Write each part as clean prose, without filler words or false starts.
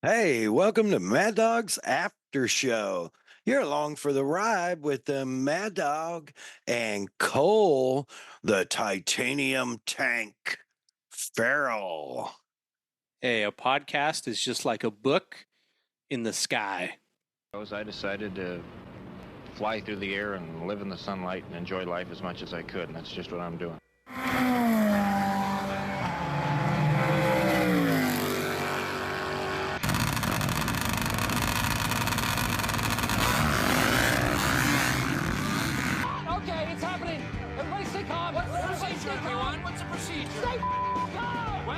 Hey, welcome to Mad Dog's After Show. You're along for the ride with the Mad Dog and Cole, the titanium tank Farrell. Hey, a podcast is just like a book in the sky. I decided to fly through the air and live in the sunlight and enjoy life as much as I could, and that's just what I'm doing. Okay, it's happening. Everybody stay calm. What's the procedure, everyone? What's the procedure? Stay calm. Wait.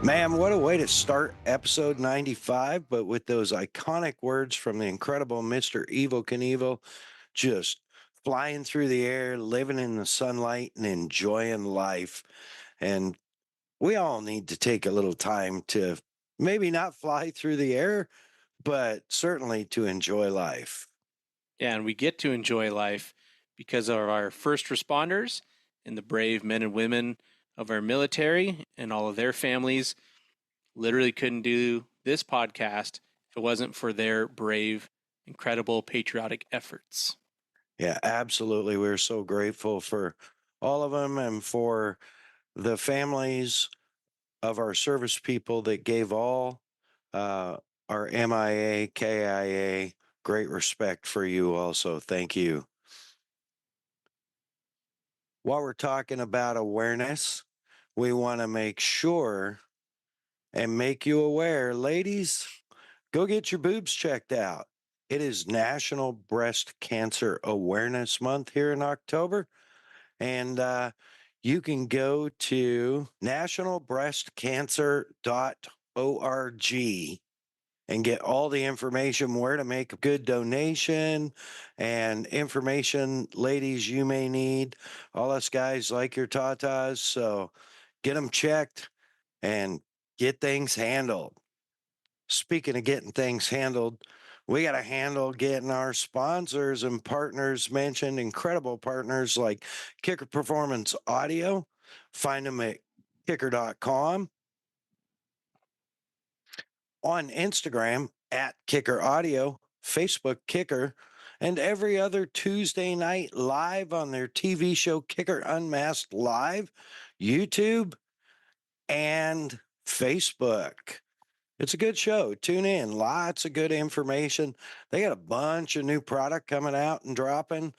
Man, what a way to start episode 95, but with those iconic words from the incredible Mr. Evil Knievel, just flying through the air, living in the sunlight, and enjoying life. And we all need to take a little time to maybe not fly through the air, but certainly to enjoy life. Yeah, and we get to enjoy life because of our first responders and the brave men and women of our military and all of their families. Literally couldn't do this podcast if it wasn't for their brave, incredible, patriotic efforts. Yeah, absolutely. We're so grateful for all of them and for the families of our service people that gave all our MIA, KIA, great respect for you also. Thank you. While we're talking about awareness, we want to make sure and make you aware, ladies, go get your boobs checked out. It is National Breast Cancer Awareness Month here in October. And you can go to nationalbreastcancer.org and get all the information where to make a good donation and information, ladies, you may need. All us guys like your tatas. So get them checked and get things handled. Speaking of getting things handled, we got to handle getting our sponsors and partners mentioned, incredible partners like Kicker Performance Audio. Find them at kicker.com, on Instagram at Kicker Audio, Facebook Kicker, and every other Tuesday night live on their TV show Kicker Unmasked Live, YouTube, and Facebook. It's a good show. Tune in. Lots of good information. They got a bunch of new product coming out and dropping.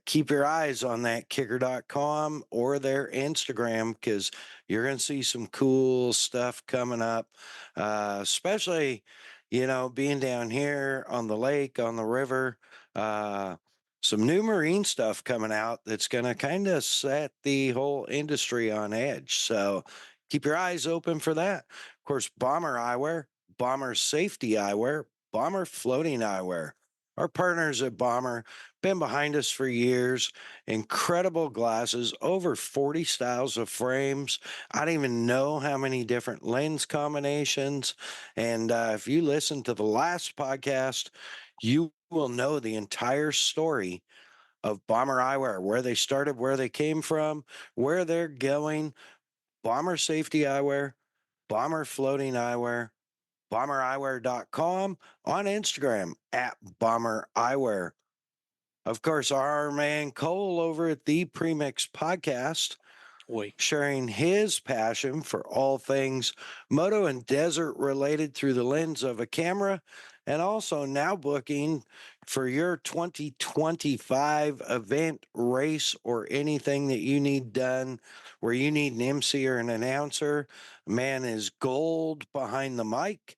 Keep your eyes on that kicker.com or their Instagram because you're going to see some cool stuff coming up, especially, being down here on the lake, on the river. Some new marine stuff coming out that's going to kind of set the whole industry on edge. So keep your eyes open for that. Of course, Bomber Eyewear, Bomber Safety Eyewear, Bomber Floating Eyewear. Our partners at Bomber been behind us for years. Incredible glasses, over 40 styles of frames. I don't even know how many different lens combinations. And if you listen to the last podcast, you will know the entire story of Bomber Eyewear, where they started, where they came from, where they're going. Bomber Safety Eyewear, Bomber Floating Eyewear, bombereyewear.com, on Instagram at Bomber Eyewear. Of course, our man Cole over at the Premix Podcast, Oi. sharing his passion for all things moto and desert related through the lens of a camera, and also now booking for your 2025 event, race, or anything that you need done where you need an MC or an announcer. Man is gold behind the mic.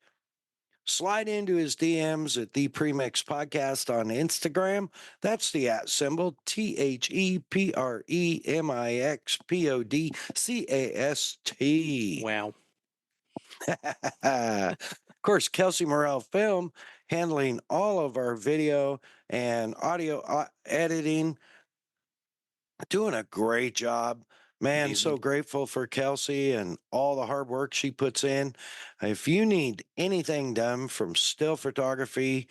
Slide into his DMs at the Premix Podcast on Instagram. That's the at symbol ThePremixPodcast. Wow. Of course, Kelsey Morrell Film handling all of our video and audio editing, doing a great job. Man, Amazing. so grateful for Kelsey and all the hard work she puts in. If you need anything done from still photography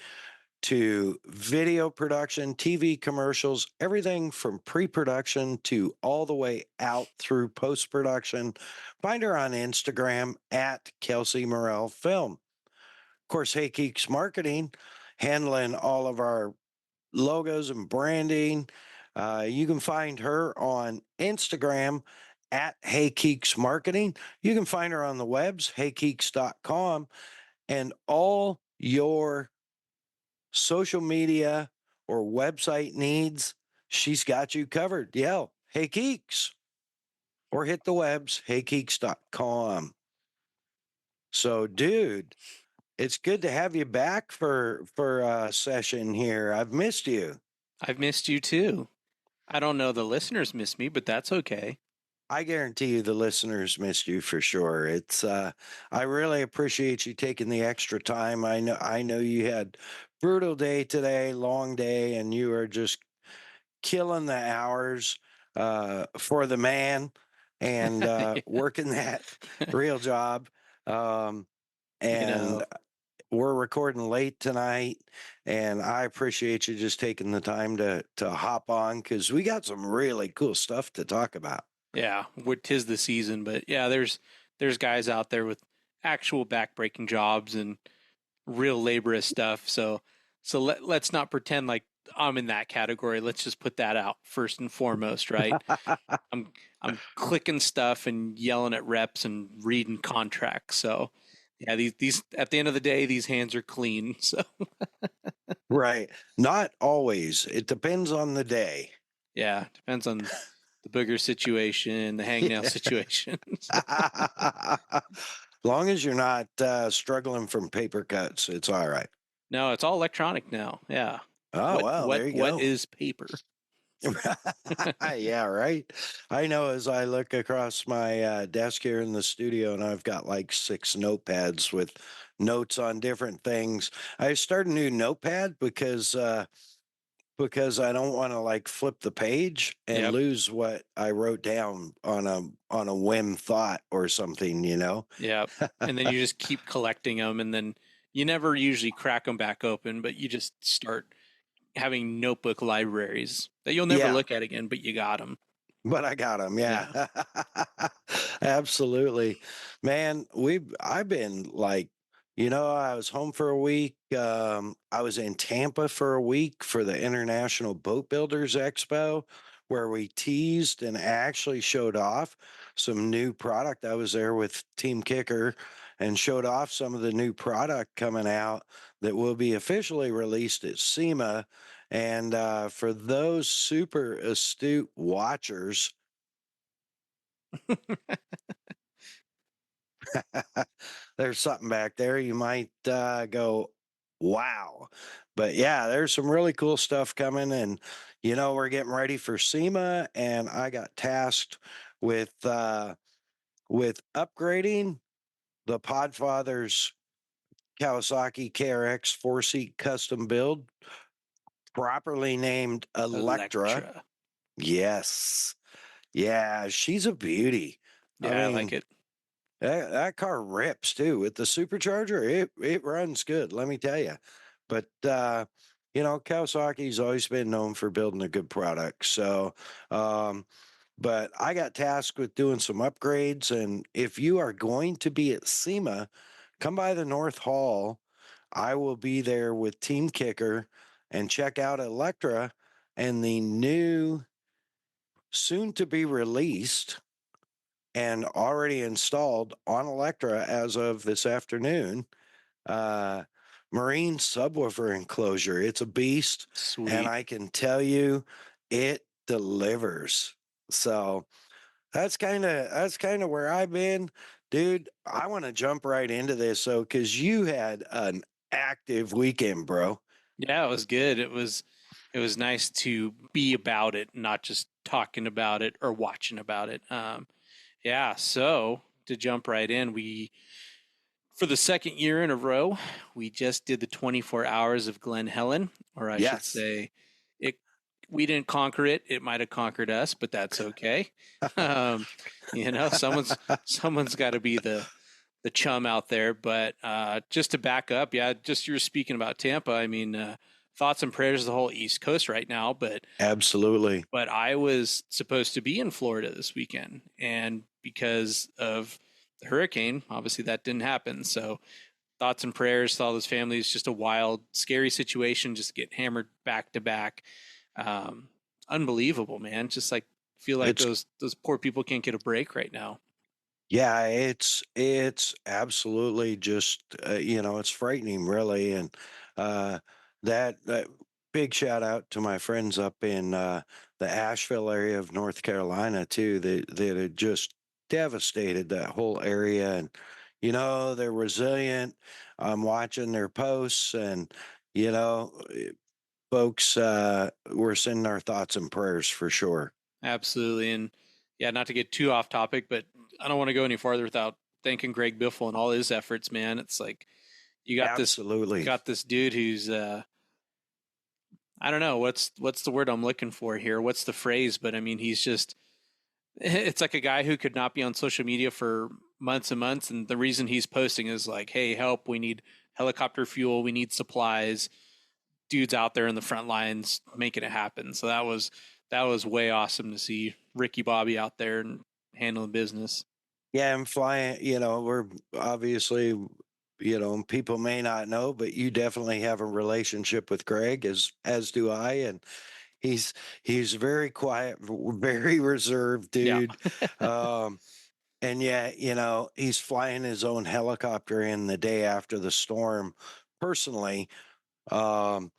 to video production, TV commercials, everything from pre-production to all the way out through post-production. Find her on Instagram at Kelsey Morel Film. Of course, Hey Geeks Marketing, handling all of our logos and branding. You can find her on Instagram at Hey Geeks Marketing. You can find her on the webs, heygeeks.com, and all your social media or website needs, she's got you covered. Yell, Hey Geeks, or hit the webs, heygeeks.com. So, dude, it's good to have you back for a session here. I've missed you. I've missed you too. I don't know the listeners miss me, but that's okay. I guarantee you the listeners missed you for sure. It's I really appreciate you taking the extra time. I know you had brutal day today, long day, and you are just killing the hours for the man and working that real job. And we're recording late tonight, and I appreciate you just taking the time to hop on, because we got some really cool stuff to talk about. Yeah, 'tis the season, but yeah, there's guys out there with actual backbreaking jobs and real laborious stuff. So let's not pretend like I'm in that category. Let's just put that out first and foremost, right? I'm clicking stuff and yelling at reps and reading contracts. So yeah, these at the end of the day, these hands are clean. So Right. Not always. It depends on the day. yeah, depends on the booger situation, the hangnail situation. Long as you're not struggling from paper cuts, it's all right. No, it's all electronic now. Yeah. Oh, well, there you go. What is paper? Yeah, right. I know, as I look across my desk here in the studio, and I've got like 6 notepads with notes on different things. I started a new notepad because I don't want to like flip the page and Yep. lose what I wrote down on a whim thought or something, you know? Yeah. And then you just keep collecting them, and then you never usually crack them back open, but you just start having notebook libraries that you'll never Yeah. look at again, but you got them. But I got them, yeah. Absolutely. Man, I've been like, I was home for a week. I was in Tampa for a week for the International Boat Builders Expo, where we teased and actually showed off some new product. I was there with Team Kicker and showed off some of the new product coming out that will be officially released at SEMA. And for those super astute watchers, there's something back there. You might go, wow. But yeah, there's some really cool stuff coming. And, we're getting ready for SEMA. And I got tasked with upgrading the Podfather's Kawasaki KRX 4-seat custom build, properly named Electra. Yes. Yeah, she's a beauty. Yeah, I like it. That car rips too with the supercharger. It runs good, let me tell you. But Kawasaki's always been known for building a good product. So, but I got tasked with doing some upgrades, and if you are going to be at SEMA, come by the North Hall. I will be there with Team Kicker, and check out Electra and the new, soon to be released and already installed on Electra as of this afternoon, marine subwoofer enclosure. It's a beast. Sweet. And I can tell you, it delivers. So that's kind of where I've been, dude. I want to jump right into this, so because you had an active weekend, bro. Yeah, it was good. It was nice to be about it, not just talking about it or watching about it. Yeah, so to jump right in, for the second year in a row, we just did the 24 Hours of Glen Helen, or I should say, we didn't conquer it. It might have conquered us, but that's okay. Someone's got to be the the chum out there. But just to back up, yeah, just you were speaking about Tampa. I mean, thoughts and prayers to the whole East Coast right now. Absolutely. But I was supposed to be in Florida this weekend, and because of the hurricane, obviously that didn't happen. So thoughts and prayers to all those families. Just a wild, scary situation. Just get hammered back to back. Unbelievable, man. Just like feel like It's those poor people can't get a break right now. Yeah, it's absolutely just it's frightening, really, and uh, that big shout out to my friends up in the Asheville area of North Carolina too. That had just devastated that whole area, and they're resilient. I'm watching their posts, and folks, we're sending our thoughts and prayers for sure. Absolutely. And yeah, not to get too off topic, but I don't want to go any farther without thanking Greg Biffle and all his efforts, man. It's like you Absolutely. got this dude who's I don't know what's the word I'm looking for here. What's the phrase? But I mean, he's just it's like a guy who could not be on social media for months and months, and the reason he's posting is like, "Hey, help! We need helicopter fuel. We need supplies." Dudes out there in the front lines making it happen. So that was way awesome to see Ricky Bobby out there and handling business. Yeah, I'm flying, we're obviously, people may not know, but you definitely have a relationship with Greg as do I. And he's very quiet, very reserved Yeah. dude. Um, and yeah, he's flying his own helicopter in the day after the storm personally. Um,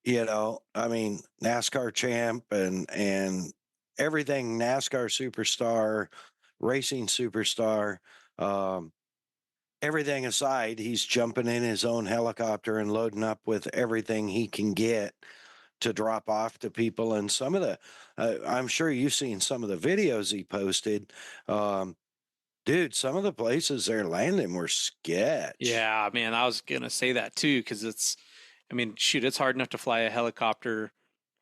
I mean, NASCAR champ and everything NASCAR superstar, racing superstar. Um, Everything aside, he's jumping in his own helicopter and loading up with everything he can get to drop off to people. And some of the, I'm sure you've seen some of the videos he posted. Um, Dude, some of the places they're landing were sketch. Yeah, man, I was gonna say that too because I mean, shoot, it's hard enough to fly a helicopter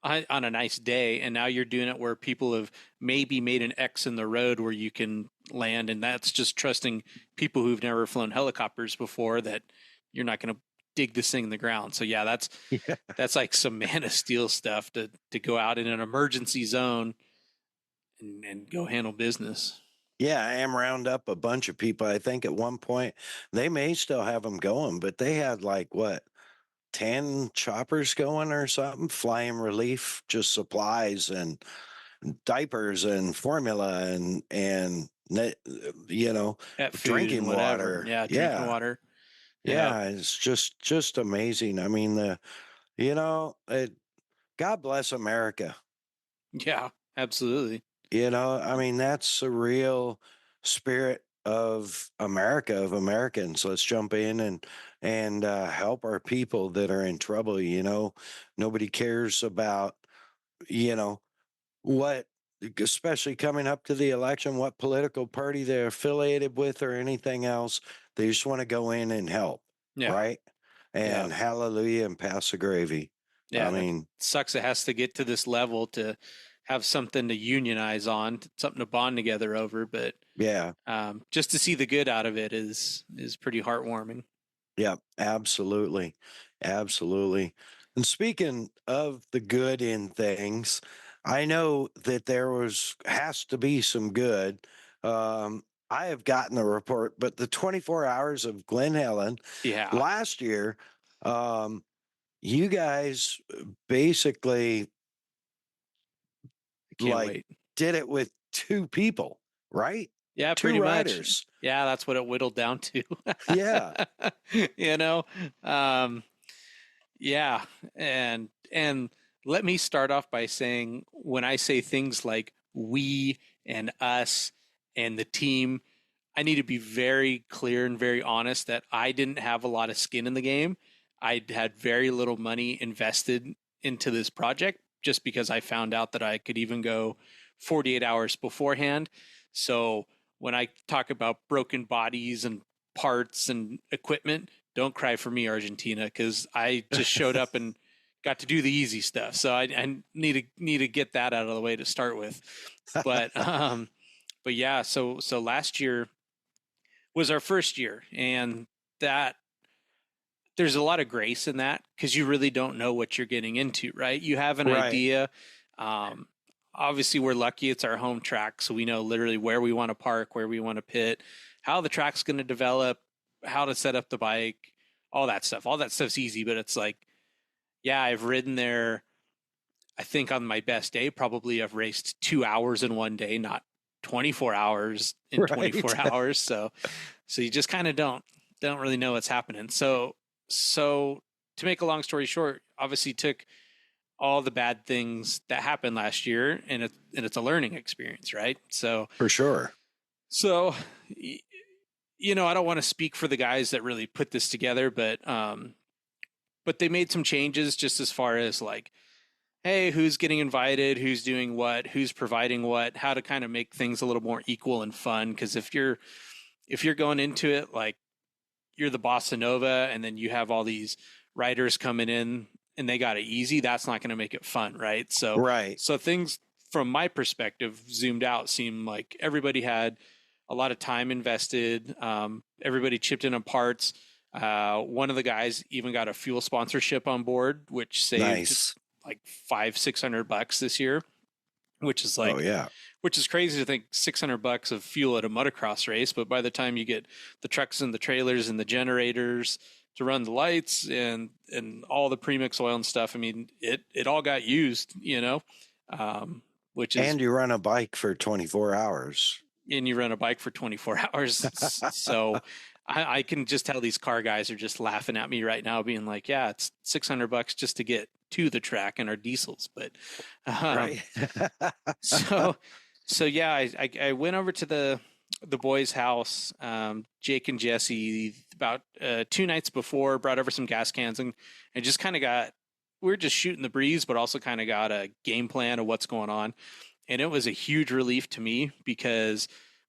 on a nice day, and now you're doing it where people have maybe made an X in the road where you can land, and that's just trusting people who've never flown helicopters before that you're not going to dig this thing in the ground. So yeah, Yeah. that's like some Man of Steel stuff to go out in an emergency zone and go handle business. Yeah, I am round up a bunch of people. I think at one point they may still have them going, but they had like what 10 choppers going or something, flying relief, just supplies and diapers and formula and Pet food and drinking whatever. water. Yeah, drinking Yeah. water. Yeah, Yeah, it's just amazing. I mean, God bless America. yeah, absolutely. I mean, that's the real spirit of America, of Americans. Let's jump in and help our people that are in trouble. Nobody cares about you know what, especially coming up to the election, what political party they're affiliated with or anything else. They just want to go in and help, Yeah, right? yeah. And hallelujah and pass the gravy. Yeah, I and it mean, sucks it has to get to this level to have something to unionize on, something to bond together over. But yeah. just to see the good out of it is pretty heartwarming. Yeah, absolutely. Absolutely. And speaking of the good in things, I know that has to be some good. I have gotten the report, but the 24 hours of Glen Helen Yeah, last year, um, you guys basically I can't like wait. did it with two people, right? Yeah, Two pretty much. riders. Yeah, that's what it whittled down to. Yeah. you know, um, yeah, and let me start off by saying when I say things like we and us and the team, I need to be very clear and very honest that I didn't have a lot of skin in the game. I had very little money invested into this project just because I found out that I could even go 48 hours beforehand. So when I talk about broken bodies and parts and equipment, don't cry for me, Argentina, because I just showed up and got to do the easy stuff. So I need to get that out of the way to start with. But but yeah, so last year was our first year, and that there's a lot of grace in that because you really don't know what you're getting into, right? You have an Right. idea. Obviously, we're lucky it's our home track, so we know literally where we want to park, where we want to pit, how the track's going to develop, how to set up the bike, all that stuff. All that stuff's easy, but it's like, yeah, I've ridden there. I think on my best day, probably I've raced 2 hours in one day, not 24 hours in Right. 24 hours. So you just kind of don't really know what's happening. So to make a long story short, obviously took all the bad things that happened last year, and it's a learning experience, right? So For sure. you know, I don't want to speak for the guys that really put this together, but they made some changes just as far as like, hey, who's getting invited, who's doing what, who's providing what, how to kind of make things a little more equal and fun. Because if you're going into it like you're the bossa nova, and then you have all these riders coming in and they got it easy, that's not going to make it fun, right? So things from my perspective zoomed out seemed like everybody had a lot of time invested. Everybody chipped in on parts. One of the guys even got a fuel sponsorship on board, which saved like $500-600 this year, which is like, which is crazy to think $600 of fuel at a motocross race. But by the time you get the trucks and the trailers and the generators to run the lights and all the premix oil and stuff, I mean, it all got used, you know, which is, and you run a bike for 24 hours. And you run a bike for 24 hours. So I can just tell these car guys are just laughing at me right now, being like, yeah, it's $600 just to get to the track and our diesels. But Right. so yeah, I went over to the boys' house, Jake and Jesse, about 2 nights before, brought over some gas cans and just kind of we were just shooting the breeze, but also kind of got a game plan of what's going on. And it was a huge relief to me because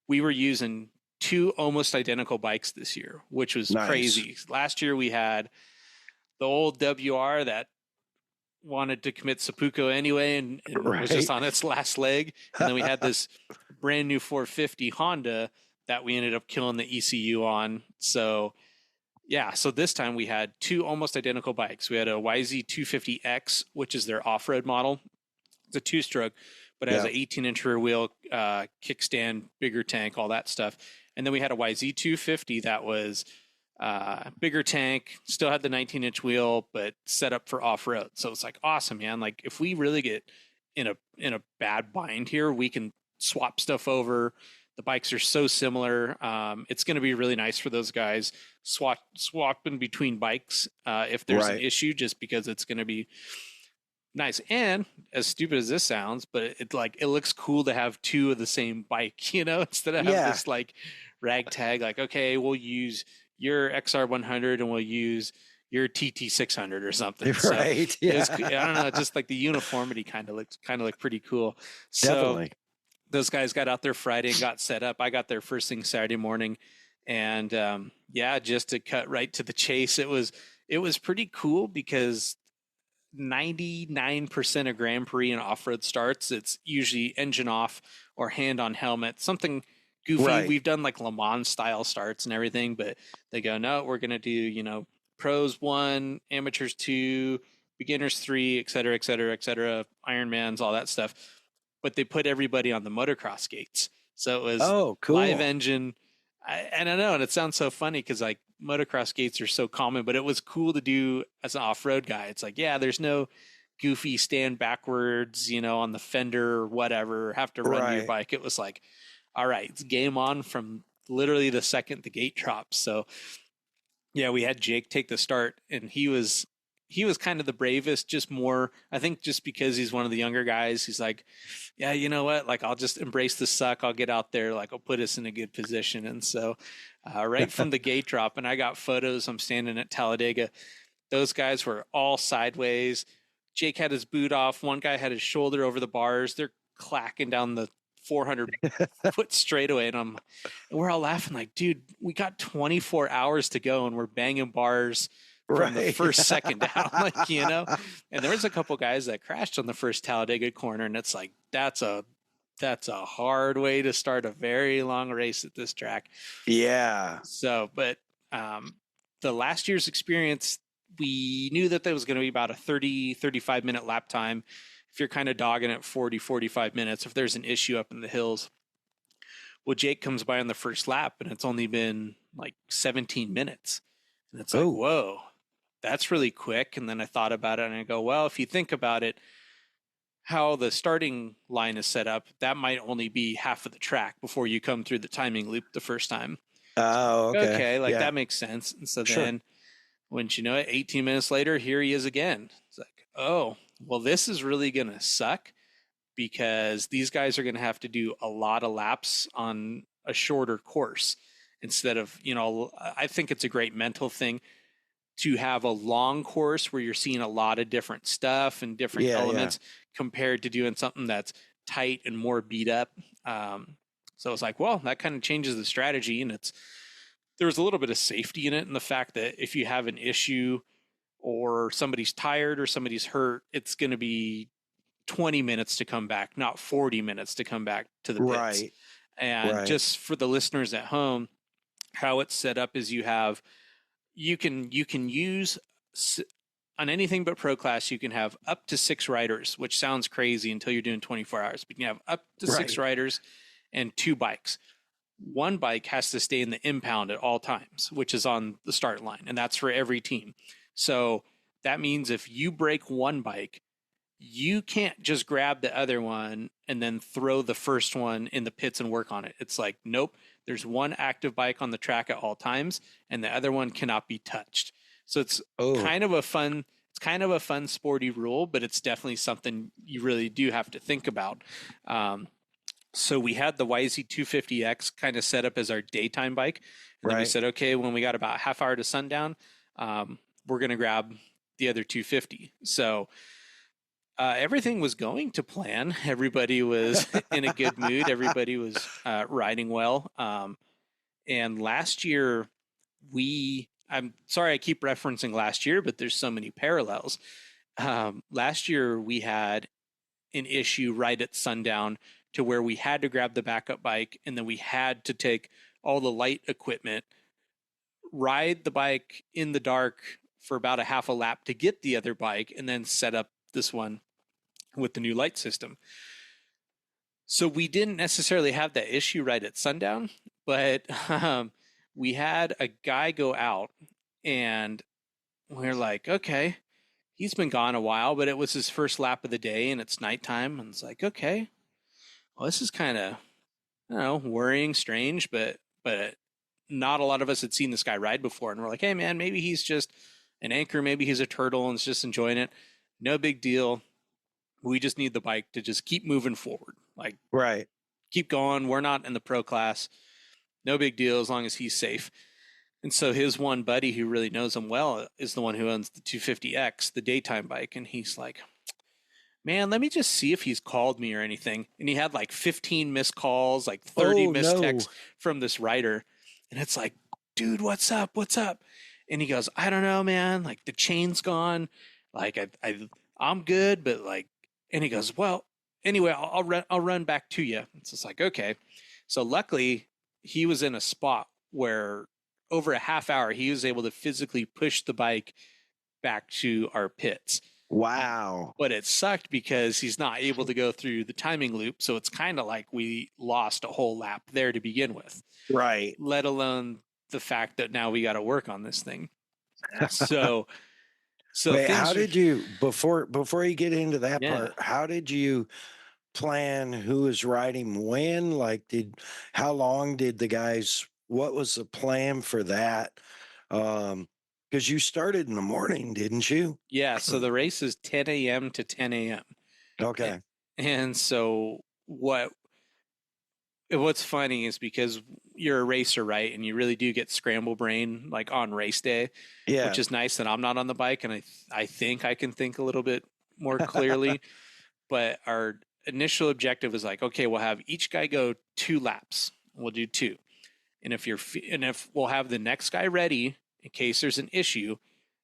we were using 2 almost identical bikes this year, which was crazy. Last year we had the old WR that wanted to commit seppuku anyway and was just on its last leg. And then we had this brand new 450 Honda that we ended up killing the ECU on. So yeah, so this time we had 2 almost identical bikes. We had a YZ250X, which is their off-road model. It's a 2-stroke, but it has an 18-inch rear wheel, kickstand, bigger tank, all that stuff. And then we had a YZ250 that was bigger tank, still had the 19-inch wheel, but set up for off-road. So it's like, awesome, man. Like if we really get in a bad bind here, we can swap stuff over. The bikes are so similar. It's going to be really nice for those guys swapping between bikes if there's an issue, just because it's going to be nice. And as stupid as this sounds, but it looks cool to have 2 of the same bike, you know, instead of having this like ragtag, like, okay, we'll use your XR100 and we'll use your TT600 or something. Right. So I don't know, just like the uniformity kind of looked pretty cool. So Definitely. those guys got out there Friday and got set up. I got there first thing Saturday morning, and just to cut right to the chase, it was pretty cool because 99% of Grand Prix and off-road starts, it's usually engine off or hand on helmet, something goofy. We've done like Le Mans style starts and everything, but they go, no, we're going to do, you know, pros 1, amateurs 2, beginners 3, et cetera, Ironmans, all that stuff. But they put everybody on the motocross gates. So it was cool. Live engine. I don't know. And it sounds so funny because like motocross gates are so common, but it was cool to do as an off-road guy. It's like, yeah, there's no goofy stand backwards, you know, on the fender or whatever, have to run your bike. It was like, all right, it's game on from literally the second the gate drops. So yeah, we had Jake take the start, and he was kind of the bravest, just more, I think just because he's one of the younger guys, he's like, yeah, you know what? Like, I'll just embrace the suck. I'll get out there. Like, I'll put us in a good position. And so right from the gate drop, and I got photos, I'm standing at Talladega. Those guys were all sideways. Jake had his boot off. One guy had his shoulder over the bars. They're clacking down the 400 foot straightaway. And we're all laughing like, dude, we got 24 hours to go and we're banging bars from the first second down, like, you know. And there was a couple guys that crashed on the first Talladega corner, and it's like, that's a that's a hard way to start a very long race at this track. Yeah. So, but the last year's experience, we knew that there was going to be about a 35 minute lap time. If you're kind of dogging at 45 minutes, if there's an issue up in the hills. Well, Jake comes by on the first lap and it's only been like 17 minutes. And it's like, whoa, that's really quick. And then I thought about it and I go, well, if you think about it, how the starting line is set up, that might only be half of the track before you come through the timing loop the first time. Oh, okay. Okay, like that makes sense. And so then, wouldn't you know it, 18 minutes later, here he is again. It's like, oh, well, this is really going to suck because these guys are going to have to do a lot of laps on a shorter course instead of, you know, I think it's a great mental thing to have a long course where you're seeing a lot of different stuff and different elements compared to doing something that's tight and more beat up. So it's like, well, that kind of changes the strategy, and there's a little bit of safety in it, and the fact that if you have an issue or somebody's tired or somebody's hurt, it's going to be 20 minutes to come back, not 40 minutes to come back to the pits. Right. And just for the listeners at home, how it's set up is you can use on anything but pro class, you can have up to 6 riders, which sounds crazy until you're doing 24 hours, but you can have up to 6 riders and 2 bikes. One bike has to stay in the impound at all times, which is on the start line, and that's for every team. So that means if you break one bike, you can't just grab the other one and then throw the first one in the pits and work on it. It's like, nope, there's one active bike on the track at all times, and the other one cannot be touched. So it's kind of a fun sporty rule, but it's definitely something you really do have to think about. So we had the YZ250X kind of set up as our daytime bike. And then we said, okay, when we got about half hour to sundown, we're going to grab the other 250. So everything was going to plan. Everybody was in a good mood. Everybody was riding well. And last year, I'm sorry I keep referencing last year, but there's so many parallels. Last year, we had an issue right at sundown to where we had to grab the backup bike, and then we had to take all the light equipment, ride the bike in the dark for about a half a lap to get the other bike, and then set up this one with the new light system. So we didn't necessarily have that issue right at sundown, but we had a guy go out, and we're like, okay, he's been gone a while, but it was his first lap of the day, and it's nighttime, and it's like, okay, well, this is kind of, I don't know, worrying, strange, but not a lot of us had seen this guy ride before, and we're like, hey, man, maybe he's just an anchor, maybe he's a turtle and is just enjoying it. No big deal. We just need the bike to just keep moving forward. Like, keep going. We're not in the pro class. No big deal as long as he's safe. And so his one buddy who really knows him well is the one who owns the 250X, the daytime bike. And he's like, man, let me just see if he's called me or anything. And he had like 15 missed calls, like 30 missed texts from this rider. And it's like, dude, what's up? What's up? And he goes, I don't know, man. Like the chain's gone. Like I'm good, but like, and he goes, well, anyway, I'll run back to you. It's just like, okay. So luckily he was in a spot where over a half hour, he was able to physically push the bike back to our pits. Wow. But it sucked because he's not able to go through the timing loop. So it's kind of like we lost a whole lap there to begin with. Right. Let alone the fact that now we got to work on this thing. So wait, how did you, before you get into that part, how did you plan who was riding when? Like, how long did the guys, what was the plan for that? Because you started in the morning, didn't you? Yeah. So the race is 10 a.m. to 10 a.m. Okay. And so what's funny is because you're a racer, right? And you really do get scramble brain like on race day, which is nice that I'm not on the bike. And I think I can think a little bit more clearly, but our initial objective is like, okay, we'll have each guy go 2 laps. We'll do 2. And if we'll have the next guy ready in case there's an issue,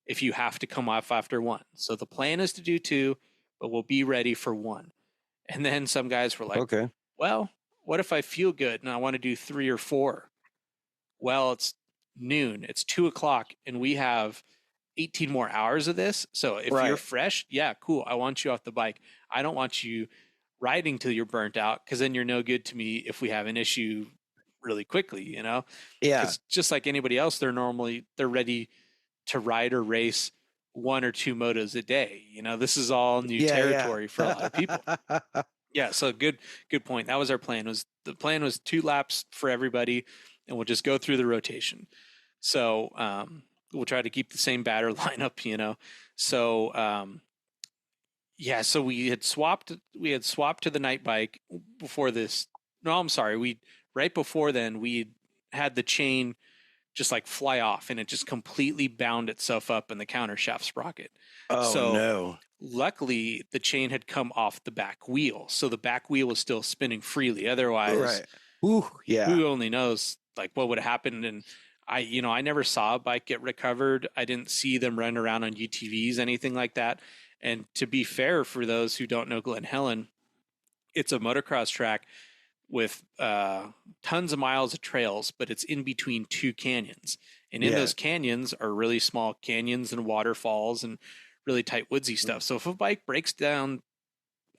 if you have to come off after 1. So the plan is to do 2, but we'll be ready for 1. And then some guys were like, okay, Well, what if I feel good and I want to do 3 or 4? Well, it's noon, it's 2 o'clock, and we have 18 more hours of this. So if you're Right. fresh, yeah, cool. I want you off the bike. I don't want you riding till you're burnt out, because then you're no good to me if we have an issue really quickly, you know? Yeah. Because just like anybody else, they're ready to ride or race 1 or 2 motos a day. You know, this is all new territory for a lot of people. Yeah, so good point. That was our plan. The plan was 2 laps for everybody, and we'll just go through the rotation. So we'll try to keep the same batter lineup, you know. So yeah, so we had swapped to the night bike before this. No, I'm sorry. Right before then we had the chain just like fly off, and it just completely bound itself up in the countershaft sprocket. Oh, So no. luckily the chain had come off the back wheel, so the back wheel was still spinning freely. Otherwise, Right. Ooh, yeah. who only knows like what would happen. And I never saw a bike get recovered. I didn't see them run around on UTVs, anything like that. And to be fair, for those who don't know Glen Helen, it's a motocross track with tons of miles of trails, but it's in between 2 canyons. And in Yeah. those canyons are really small canyons and waterfalls and really tight woodsy stuff. So if a bike breaks down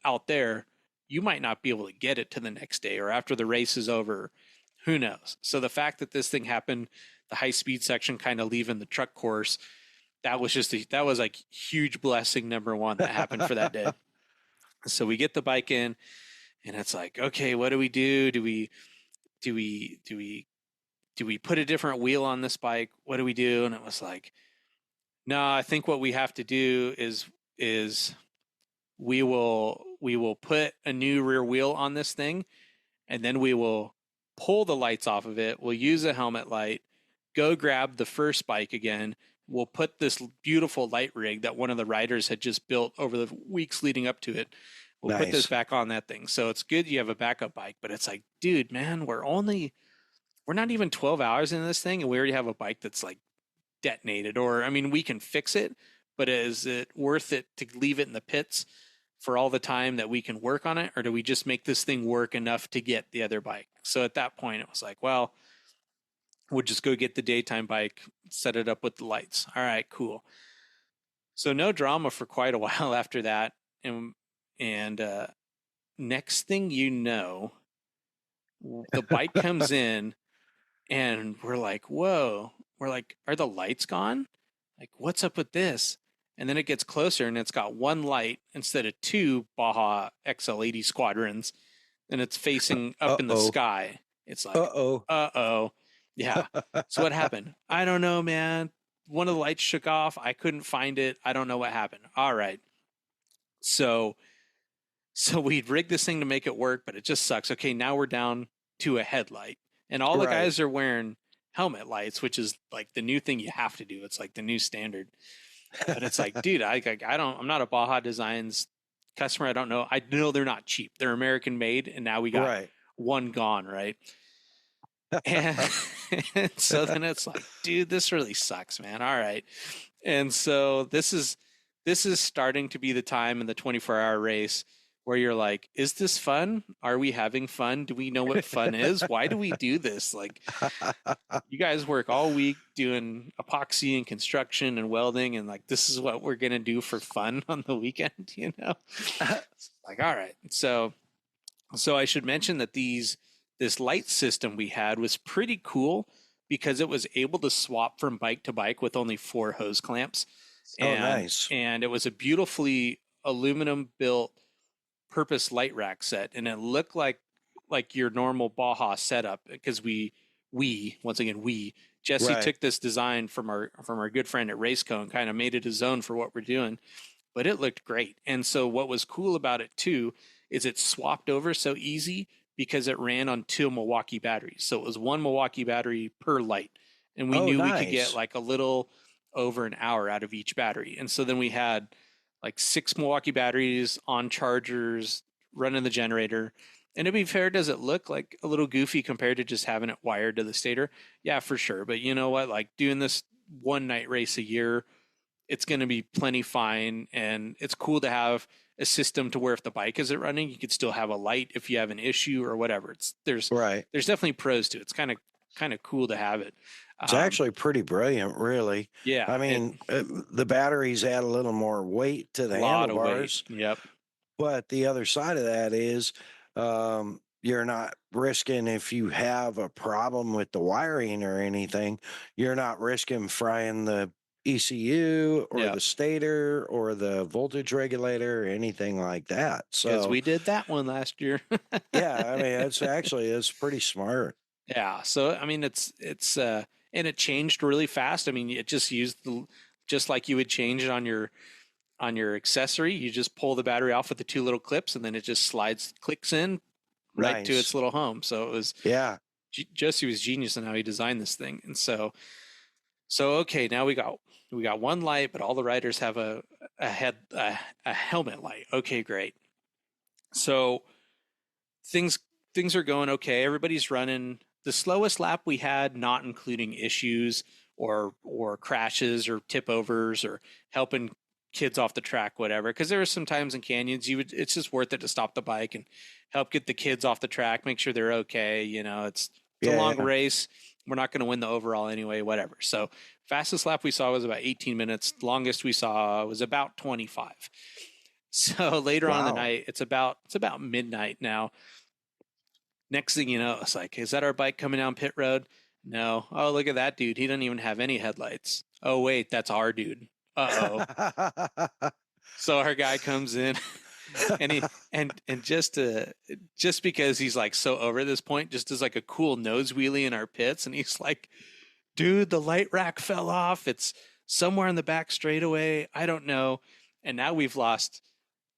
out there, you might not be able to get it to the next day or after the race is over. Who knows? So the fact that this thing happened, the high speed section kind of leaving the truck course, that was like huge blessing number 1 that happened for that day. So we get the bike in, and it's like, okay, what do we do? Do we put a different wheel on this bike? What do we do? And it was like, no, I think what we have to do is we will put a new rear wheel on this thing, and then we will pull the lights off of it. We'll use a helmet light, go grab the first bike again. We'll put this beautiful light rig that one of the riders had just built over the weeks leading up to it. We'll put this Nice. back on that thing. So it's good you have a backup bike, but it's like, dude, man, we're not even 12 hours in this thing, and we already have a bike that's like detonated. Or, I mean, we can fix it, but is it worth it to leave it in the pits for all the time that we can work on it? Or do we just make this thing work enough to get the other bike? So at that point, it was like, well, we'll just go get the daytime bike, set it up with the lights. All right, cool. So no drama for quite a while after that. And next thing you know, the bike comes in, and we're like, whoa. We're like, are the lights gone? Like, what's up with this? And then it gets closer, and it's got 1 light instead of 2 Baja XL80 squadrons, and it's facing up in the Uh-oh. sky. It's like, Uh-oh. Yeah. So what happened? I don't know, man. One of the lights shook off. I couldn't find it. I don't know what happened. All right. So we'd rigged this thing to make it work, but it just sucks. Okay, now we're down to a headlight, and all the Right. guys are wearing helmet lights, which is like the new thing you have to do. It's like the new standard. But it's like, dude, I'm not a Baja Designs customer. I don't know. I know they're not cheap. They're American made, and now we got Right. one gone, right? And so then it's like, dude, this really sucks, man. All right. And so this is starting to be the time in the 24-hour race where you're like, is this fun? Are we having fun? Do we know what fun is? Why do we do this? Like, you guys work all week doing epoxy and construction and welding, and like, this is what we're going to do for fun on the weekend, you know? Like, all right. So I should mention that this light system we had was pretty cool because it was able to swap from bike to bike with only 4 hose clamps. And, nice. And it was a beautifully aluminum built purpose light rack set, and it looked like your normal Baja setup, because Jesse Right. took this design from our good friend at Raceco and kind of made it his own for what we're doing, but it looked great. And so what was cool about it too is it swapped over so easy because it ran on 2 Milwaukee batteries. So it was 1 Milwaukee battery per light, and we knew we could get nice. like a little over an hour out of each battery. And so then we had like 6 Milwaukee batteries on chargers running the generator. And to be fair, does it look like a little goofy compared to just having it wired to the stator? Yeah, for sure. But you know what? Like, doing this one night race a year, it's going to be plenty fine. And it's cool to have a system to where if the bike isn't running, you could still have a light if you have an issue or whatever. There's definitely pros to it. It's kind of cool to have it. It's actually pretty brilliant, really. Yeah. I mean, the batteries add a little more weight to the handlebars. Yep. But the other side of that is you're not risking, if you have a problem with the wiring or anything, you're not risking frying the ECU or the stator or the voltage regulator or anything like that. So, because we did that one last year. yeah, I mean, it's pretty smart. Yeah. So, I mean, it's and it changed really fast. I mean, it just used just like you would change it on your accessory. You just pull the battery off with the two little clips, and then it just clicks in right to its little home. So it was, Jesse was genius in how he designed this thing. And so okay, now we got one light, but all the riders have a helmet light. Okay, great. So things are going okay. Everybody's running. The slowest lap we had, not including issues or crashes or tip overs or helping kids off the track, whatever. Because there are some times in canyons it's just worth it to stop the bike and help get the kids off the track, make sure they're okay. You know, it's a long race. We're not going to win the overall anyway, whatever. So fastest lap we saw was about 18 minutes. Longest we saw was about 25. So later on in the night, it's about midnight now. Next thing you know, it's like, is that our bike coming down pit road? No. Oh, look at that dude. He doesn't even have any headlights. Oh, wait, that's our dude. Uh-oh. So our guy comes in and he and just because he's like so over at this point, just does like a cool nose wheelie in our pits, and he's like, dude, the light rack fell off. It's somewhere in the back straightaway. I don't know. And now we've lost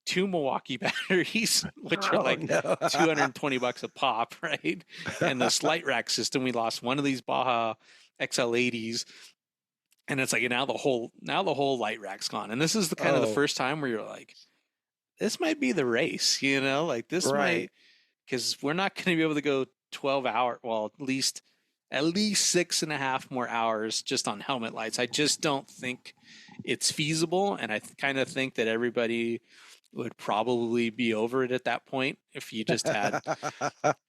2 Milwaukee batteries, which are like $220 a pop, right? And the light rack system, we lost one of these Baja XL80s, and it's like now the whole light rack's gone. And this is the kind of the first time where you're like, this might be the race, you know, like this might, because we're not going to be able to go 12 hours. Well, at least 6.5 more hours just on helmet lights. I just don't think it's feasible, and I kind of think that everybody would probably be over it at that point if you just had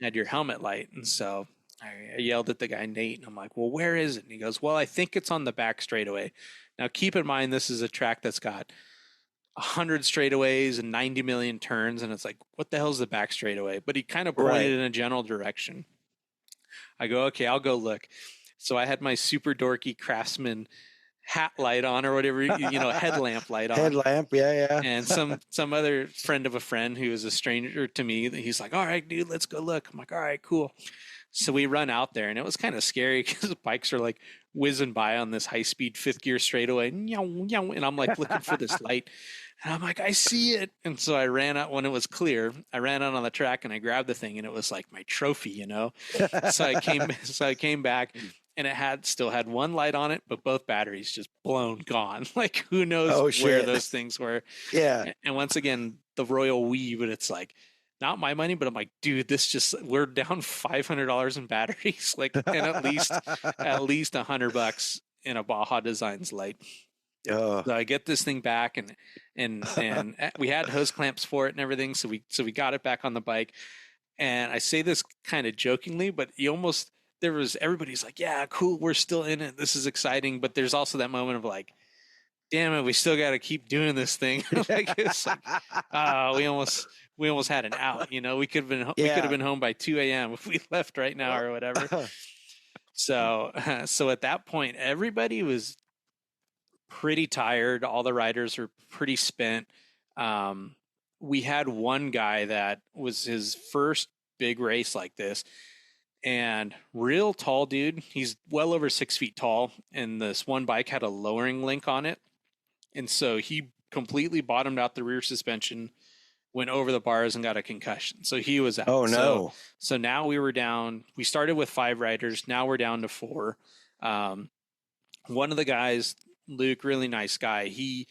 your helmet light. And so I yelled at the guy, Nate, and I'm like, well, where is it? And he goes, well, I think it's on the back straightaway. Now, keep in mind, this is a track that's got 100 straightaways and 90 million turns. And it's like, what the hell is the back straightaway? But he kind of pointed in a general direction. I go, okay, I'll go look. So I had my super dorky Craftsman hat light on, or whatever, headlamp light on. Headlamp, yeah. And some other friend of a friend who is a stranger to me, he's like, all right, dude, let's go look. I'm like, all right, cool. So we run out there, and it was kind of scary because bikes are like whizzing by on this high speed 5th gear straightaway. And I'm like looking for this light. And I'm like, I see it. And so I ran out when it was clear. I ran out on the track and I grabbed the thing, and it was like my trophy, you know? So I came back, and it still had one light on it, but both batteries just gone. Like, who knows where those things were. Yeah. And once again, the royal we, but it's like, not my money, but I'm like, dude, we're down $500 in batteries, like, and at least $100 in a Baja Designs light. So I get this thing back, and we had hose clamps for it and everything. So we got it back on the bike. And I say this kind of jokingly, but everybody's like, yeah, cool, we're still in it, this is exciting. But there's also that moment of like, damn it, we still got to keep doing this thing. Like, it's like, we almost had an out, you know, we could have been home by 2 a.m. if we left right now or whatever. So at that point, everybody was pretty tired. All the riders were pretty spent. We had one guy that was his first big race like this, and real tall dude. He's well over 6 feet tall, and this one bike had a lowering link on it. And so he completely bottomed out the rear suspension, went over the bars, and got a concussion. So he was out. Oh, no. So now we started with 5 riders. Now we're down to 4. One of the guys, Luke, really nice guy. He's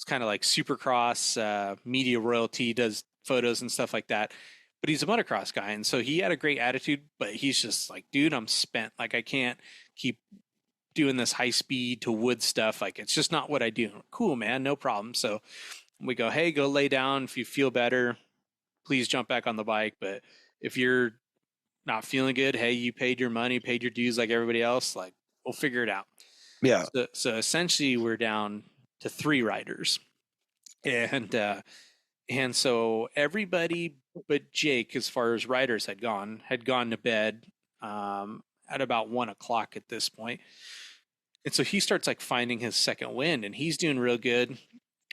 kind of like Supercross, media royalty, does photos and stuff like that. But he's a motocross guy. And so he had a great attitude, but he's just like, dude, I'm spent. Like, I can't keep doing this high speed to wood stuff. Like, it's just not what I do. Cool, man, no problem. So We go, hey, go lay down. If you feel better, please jump back on the bike. But if you're not feeling good, hey, you paid your money, paid your dues like everybody else, like we'll figure it out. Yeah. So essentially we're down to 3 riders. And so everybody but Jake, as far as riders had gone to bed at about 1 o'clock at this point. And so he starts like finding his second wind, and he's doing real good.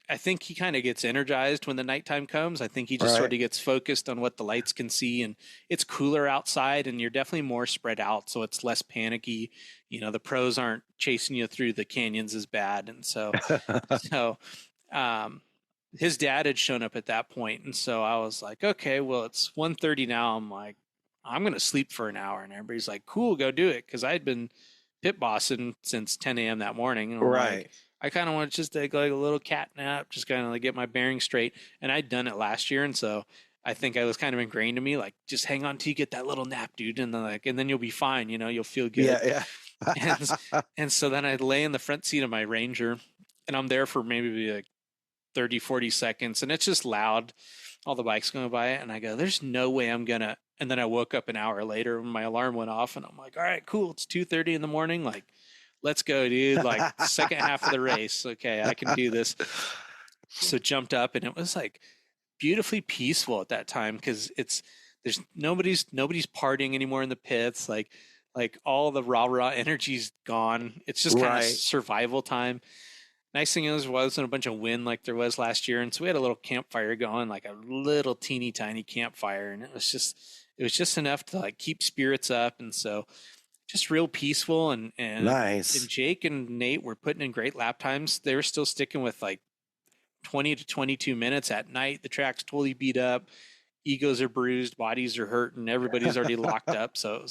I think he kind of gets energized when the nighttime comes. I think he just sort of gets focused on what the lights can see, and it's cooler outside and you're definitely more spread out. So it's less panicky. You know, the pros aren't chasing you through the canyons as bad. And so, his dad had shown up at that point. And so I was like, okay, well, it's 1:30 now. I'm like, I'm going to sleep for an hour. And everybody's like, cool, go do it. Cause I had been pit bossing since 10 a.m. that morning. And I'm like, I kind of want to just take like a little cat nap, just kind of like get my bearings straight. And I'd done it last year. And so I think I was kind of ingrained to me, like, just hang on till you get that little nap, dude. And then you'll be fine. You know, you'll feel good. Yeah. and so then I'd lay in the front seat of my Ranger, and I'm there for maybe like 30, 40 seconds. And it's just loud. All the bikes going by it. And I go, there's no way I'm going to. And then I woke up an hour later when my alarm went off, and I'm like, all right, cool. It's 2:30 in the morning. Like, let's go, dude. Like, second half of the race. Okay, I can do this. So jumped up, and it was like beautifully peaceful at that time, because there's nobody's partying anymore in the pits. Like all the rah energy's gone. It's just kind of survival time. Nice thing is, wasn't a bunch of wind like there was last year, and so we had a little campfire going, like a little teeny tiny campfire, and it was just enough to like keep spirits up. And so just real peaceful, and nice. And Jake and Nate were putting in great lap times. They were still sticking with like 20 to 22 minutes at night. The track's totally beat up. Egos are bruised, bodies are hurt, and everybody's already locked up. So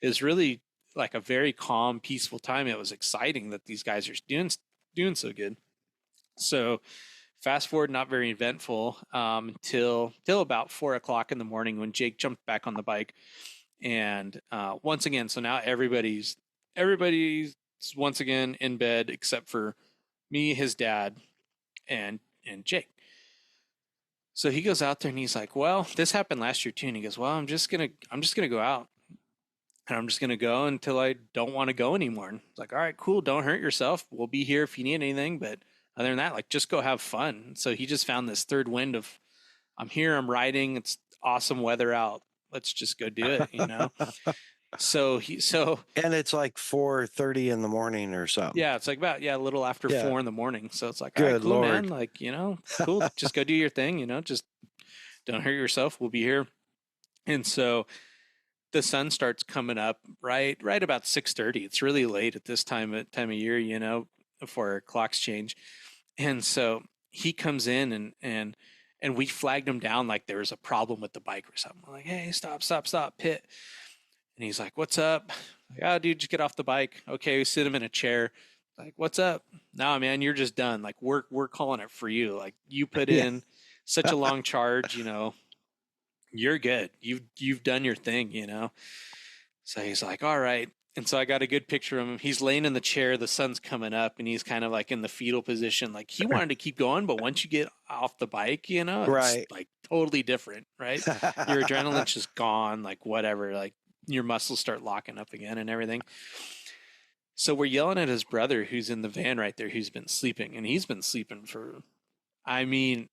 it was really like a very calm, peaceful time. It was exciting that these guys are doing so good. So fast forward, not very eventful until about 4 o'clock in the morning, when Jake jumped back on the bike. And once again, so now everybody's once again in bed except for me, his dad, and Jake. So he goes out there and he's like, well, this happened last year too. And he goes, well, I'm just gonna go out, and I'm just gonna go until I don't want to go anymore. And it's like, all right, cool, don't hurt yourself. We'll be here if you need anything, but other than that, like, just go have fun. So he just found this third wind of, I'm here, I'm riding, it's awesome weather out, let's just go do it, you know. And it's like 4:30 in the morning or something. Yeah, it's like about a little after 4 in the morning. So it's like, good all right, cool, Lord, man, like, you know, cool, just go do your thing, you know, just don't hurt yourself, we'll be here. And so the sun starts coming up right about 6:30. It's really late at this time of year, you know, before our clocks change. And so he comes in, and we flagged him down like there was a problem with the bike or something. I'm like, hey, stop, pit. And he's like, what's up? Like, oh, dude, just get off the bike. Okay, we sit him in a chair. Like, what's up? No, man, you're just done. Like, we're calling it for you. Like, you put in such a long charge, you know, you're good. You've done your thing, you know. So he's like, all right. And so I got a good picture of him. He's laying in the chair, the sun's coming up, and he's kind of like in the fetal position. Like, he wanted to keep going, but once you get off the bike, you know, it's like totally different, right? Your adrenaline's just gone, like whatever, like your muscles start locking up again and everything. So we're yelling at his brother, who's in the van right there, who's been sleeping, and he's been sleeping for, I mean,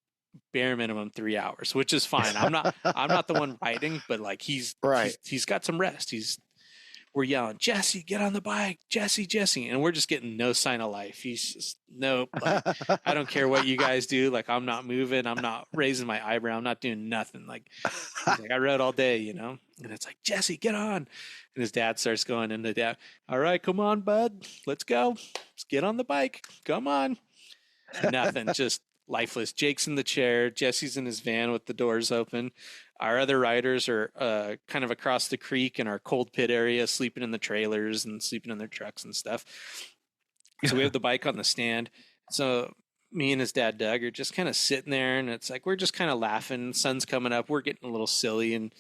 bare minimum 3 hours, which is fine. I'm not the one riding, but like he's got some rest. We're yelling, Jesse, get on the bike, Jesse, and we're just getting no sign of life. He's just, nope, like, I don't care what you guys do. Like, I'm not moving, I'm not raising my eyebrow, I'm not doing nothing. Like, he's like, I rode all day, you know. And it's like, Jesse, get on. And his dad starts going, and the dad, all right, come on, bud, let's go, let's get on the bike, come on. Nothing, just lifeless. Jake's in the chair, Jesse's in his van with the doors open. Our other riders are kind of across the creek in our cold pit area, sleeping in the trailers and sleeping in their trucks and stuff. So we have the bike on the stand. So me and his dad, Doug, are just kind of sitting there, and it's like we're just kind of laughing. Sun's coming up. We're getting a little silly, and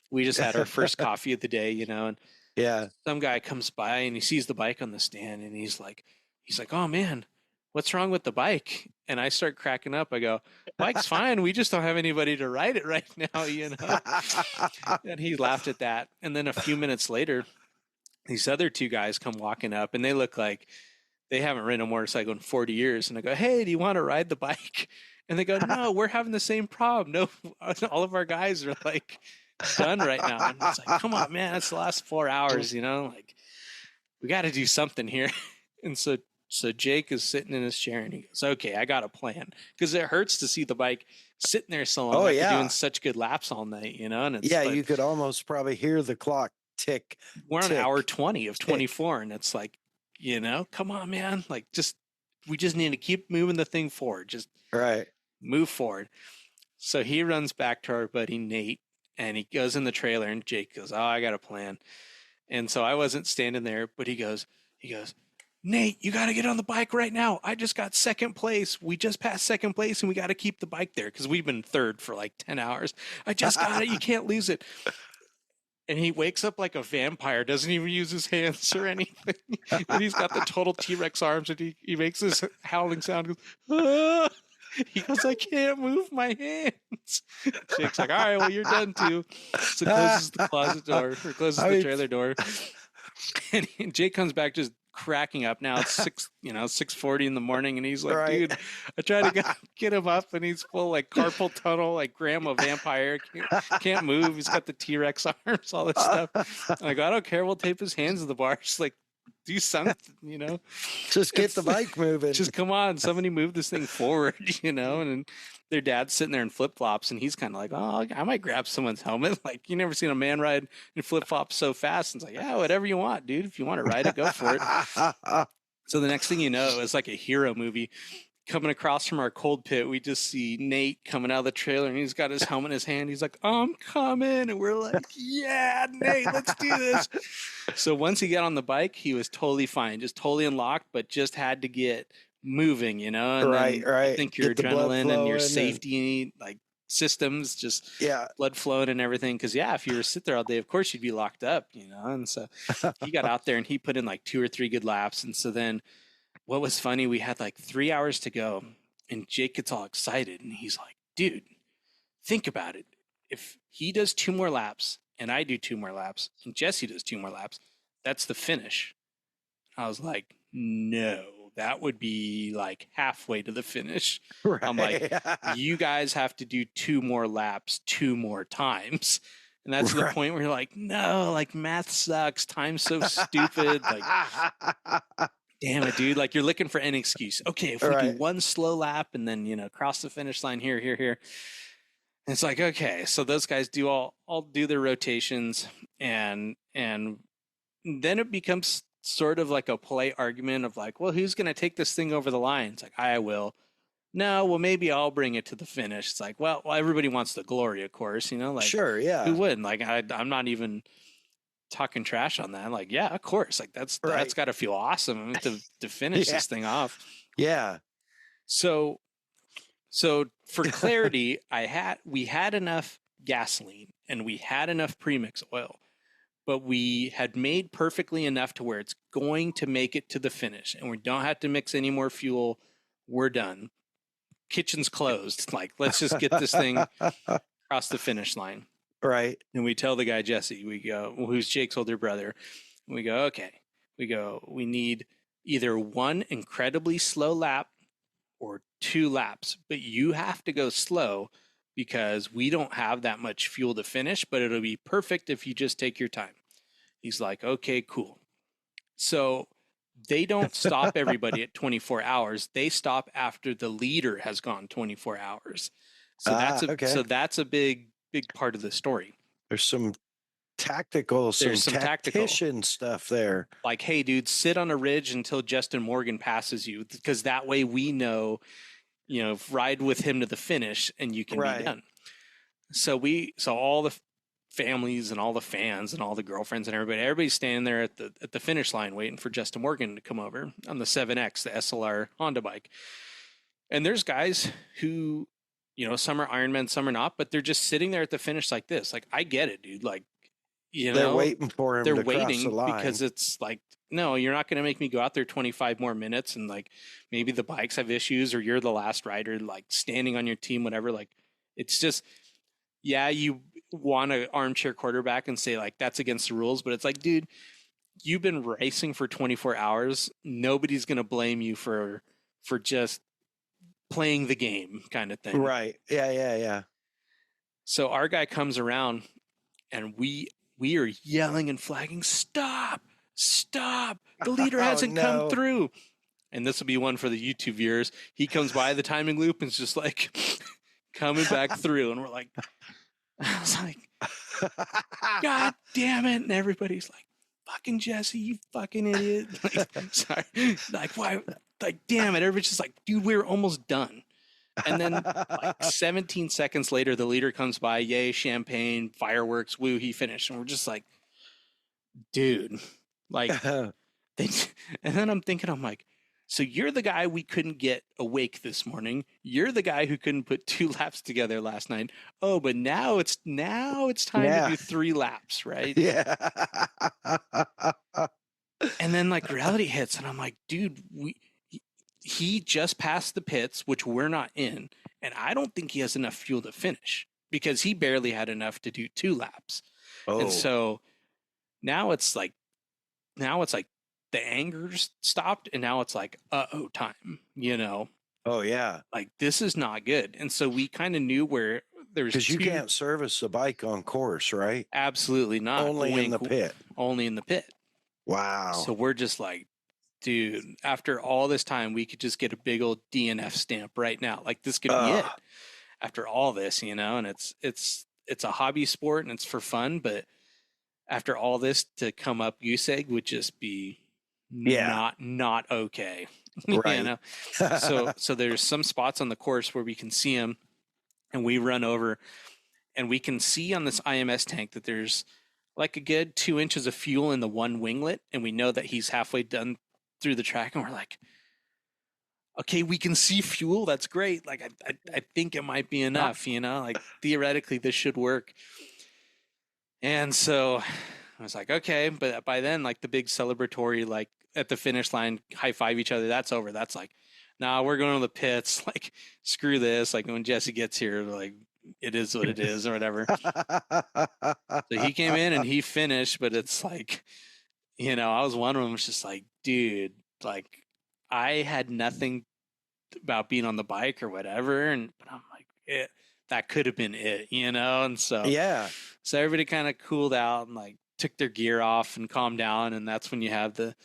we just had our first coffee of the day, you know. And some guy comes by, and he sees the bike on the stand, and he's like, oh, man, what's wrong with the bike? And I start cracking up. I go, bike's fine. We just don't have anybody to ride it right now, And he laughed at that. And then a few minutes later, these other two guys come walking up, and they look like they haven't ridden a motorcycle in 40 years. And I go, hey, do you want to ride the bike? And they go, no, we're having the same problem. No, all of our guys are like done right now. And it's like, come on, man, it's the last 4 hours, like we got to do something here. And so Jake is sitting in his chair, and he goes, okay, I got a plan. Because it hurts to see the bike sitting there so long after doing such good laps all night, and it's like, you could almost probably hear the clock tick. We're on hour 20 of 24, and it's like, come on, man. Like, we just need to keep moving the thing forward. Just move forward. So he runs back to our buddy Nate, and he goes in the trailer, and Jake goes, oh, I got a plan. And so I wasn't standing there, but he goes, Nate, you got to get on the bike right now. I just got second place. We just passed second place, and we got to keep the bike there because we've been third for like 10 hours. I just got it. You can't lose it. And he wakes up like a vampire, doesn't even use his hands or anything. And he's got the total T-Rex arms, and he makes this howling sound. Goes, ah! He goes, I can't move my hands. Jake's like, all right, well, you're done too. So closes the closet door, or closes the trailer door. And Jake comes back just cracking up. Now it's 6:40 in the morning, and he's like, dude, I try to get him up, and he's full like carpal tunnel, like grandma vampire, can't move. He's got the T-Rex arms, all this stuff. And I go, I don't care. We'll tape his hands to the bar. Just like, do something, Just get the bike moving. Just come on, somebody move this thing forward, and their dad's sitting there in flip-flops, and he's kind of like, oh, I might grab someone's helmet. Like, you never seen a man ride in flip-flops so fast. And it's like, yeah, whatever you want, dude. If you want to ride it, go for it. So the next thing you know, it's like a hero movie. Coming across from our cold pit, we just see Nate coming out of the trailer, and he's got his helmet in his hand. He's like, I'm coming. And we're like, yeah, Nate, let's do this. So once he got on the bike, he was totally fine, just totally unlocked, but just had to get moving, and right. I think your adrenaline and your safety like systems, just blood flowing and everything. Because if you were to sit there all day, of course you'd be locked up, And so he got out there, and he put in like 2 or 3 good laps. And so then what was funny, we had like 3 hours to go, and Jake gets all excited, and he's like, dude, think about it. If he does 2 more laps, and I do 2 more laps, and Jesse does 2 more laps, that's the finish. I was like, no, that would be like halfway to the finish. Right. I'm like, you guys have to do 2 more laps 2 more times. And that's the point where you're like, no, like math sucks. Time's so stupid. Like, damn it, dude. Like, you're looking for any excuse. Okay, if we do 1 slow lap and then, cross the finish line here. And it's like, okay, so those guys do all do their rotations, and then it becomes sort of like a polite argument of like, well, who's going to take this thing over the line? It's like, I will. No, well, maybe I'll bring it to the finish. It's like, well, everybody wants the glory, of course, like, sure, yeah. Who wouldn't? Like, I'm not even talking trash on that. Like, yeah, of course. Like, that's got to feel awesome to finish this thing off. Yeah. So for clarity, we had enough gasoline, and we had enough premix oil, but we had made perfectly enough to where it's going to make it to the finish, and we don't have to mix any more fuel. We're done. Kitchen's closed. Like, let's just get this thing across the finish line. Right. And we tell the guy, Jesse, we go, who's Jake's older brother. And we go, okay. We need either 1 incredibly slow lap or 2 laps, but you have to go slow because we don't have that much fuel to finish, but it'll be perfect if you just take your time. He's like, okay, cool. So they don't stop everybody at 24 hours. They stop after the leader has gone 24 hours. So that's a big part of the story. There's some tactical, some tactician stuff there. Like, hey, dude, sit on a ridge until Justin Morgan passes you, because that way we know, ride with him to the finish and you can be done. So all the families and all the fans and all the girlfriends and everybody's standing there at the finish line waiting for Justin Morgan to come over on the 7X, the SLR Honda bike. And there's guys who, some are Ironmen, some are not, but they're just sitting there at the finish like this. Like, I get it, dude. Like, they're waiting for him. They're waiting because it's like no, you're not going to make me go out there 25 more minutes and like maybe the bikes have issues or you're the last rider like standing on your team, whatever. Like it's just, yeah, you want an armchair quarterback and say like that's against the rules, but it's like, dude, you've been racing for 24 hours. Nobody's going to blame you for just playing the game kind of thing. Right. Yeah. So our guy comes around and we are yelling and flagging, stop. The leader hasn't come through. And this will be one for the YouTube viewers. He comes by the timing loop and it's just like coming back through. And we're like, I was like, God damn it. And everybody's like, fucking Jesse, you fucking idiot. Like, sorry. Like, why? Like, damn it. Everybody's just like, dude, we're almost done. And then like 17 seconds later, the leader comes by, yay, champagne, fireworks, woo, he finished. And we're just like, dude, like, and then I'm thinking, I'm like, so you're the guy we couldn't get awake this morning. You're the guy who couldn't put 2 laps together last night. Oh, but now it's time to do 3 laps, right? Yeah. And then like reality hits and I'm like, dude, he just passed the pits, which we're not in. And I don't think he has enough fuel to finish because he barely had enough to do 2 laps. Oh. And so now it's like the anger's stopped and now it's like, uh-oh time, you know? Oh yeah. Like this is not good. And so we kind of knew where there's because you can't service the bike on course, right? Absolutely not. Only in the pit. Only in the pit. Wow. So we're just like, dude, after all this time, we could just get a big old DNF stamp right now. Like this could be it after all this, you know, and it's a hobby sport and it's for fun. But after all this to come up goose egg would just be not okay. Right. You know? So there's some spots on the course where we can see him and we run over and we can see on this IMS tank that there's like a good 2 inches of fuel in the one winglet. And we know that he's halfway done through the track and we're like, okay, we can see fuel. That's great. Like, I think it might be enough, you know, like theoretically this should work. And so I was like, okay, but by then, like the big celebratory, like at the finish line, high five each other. That's over. That's like, nah, we're going to the pits. Like, screw this. Like when Jesse gets here, like it is what it is or whatever. So he came in and he finished, but it's like, you know, I was one of them. Was just like, dude, like I had nothing about being on the bike or whatever, but I'm like, that could have been it, you know. And so so everybody kind of cooled out and like took their gear off and calmed down, and that's when you have the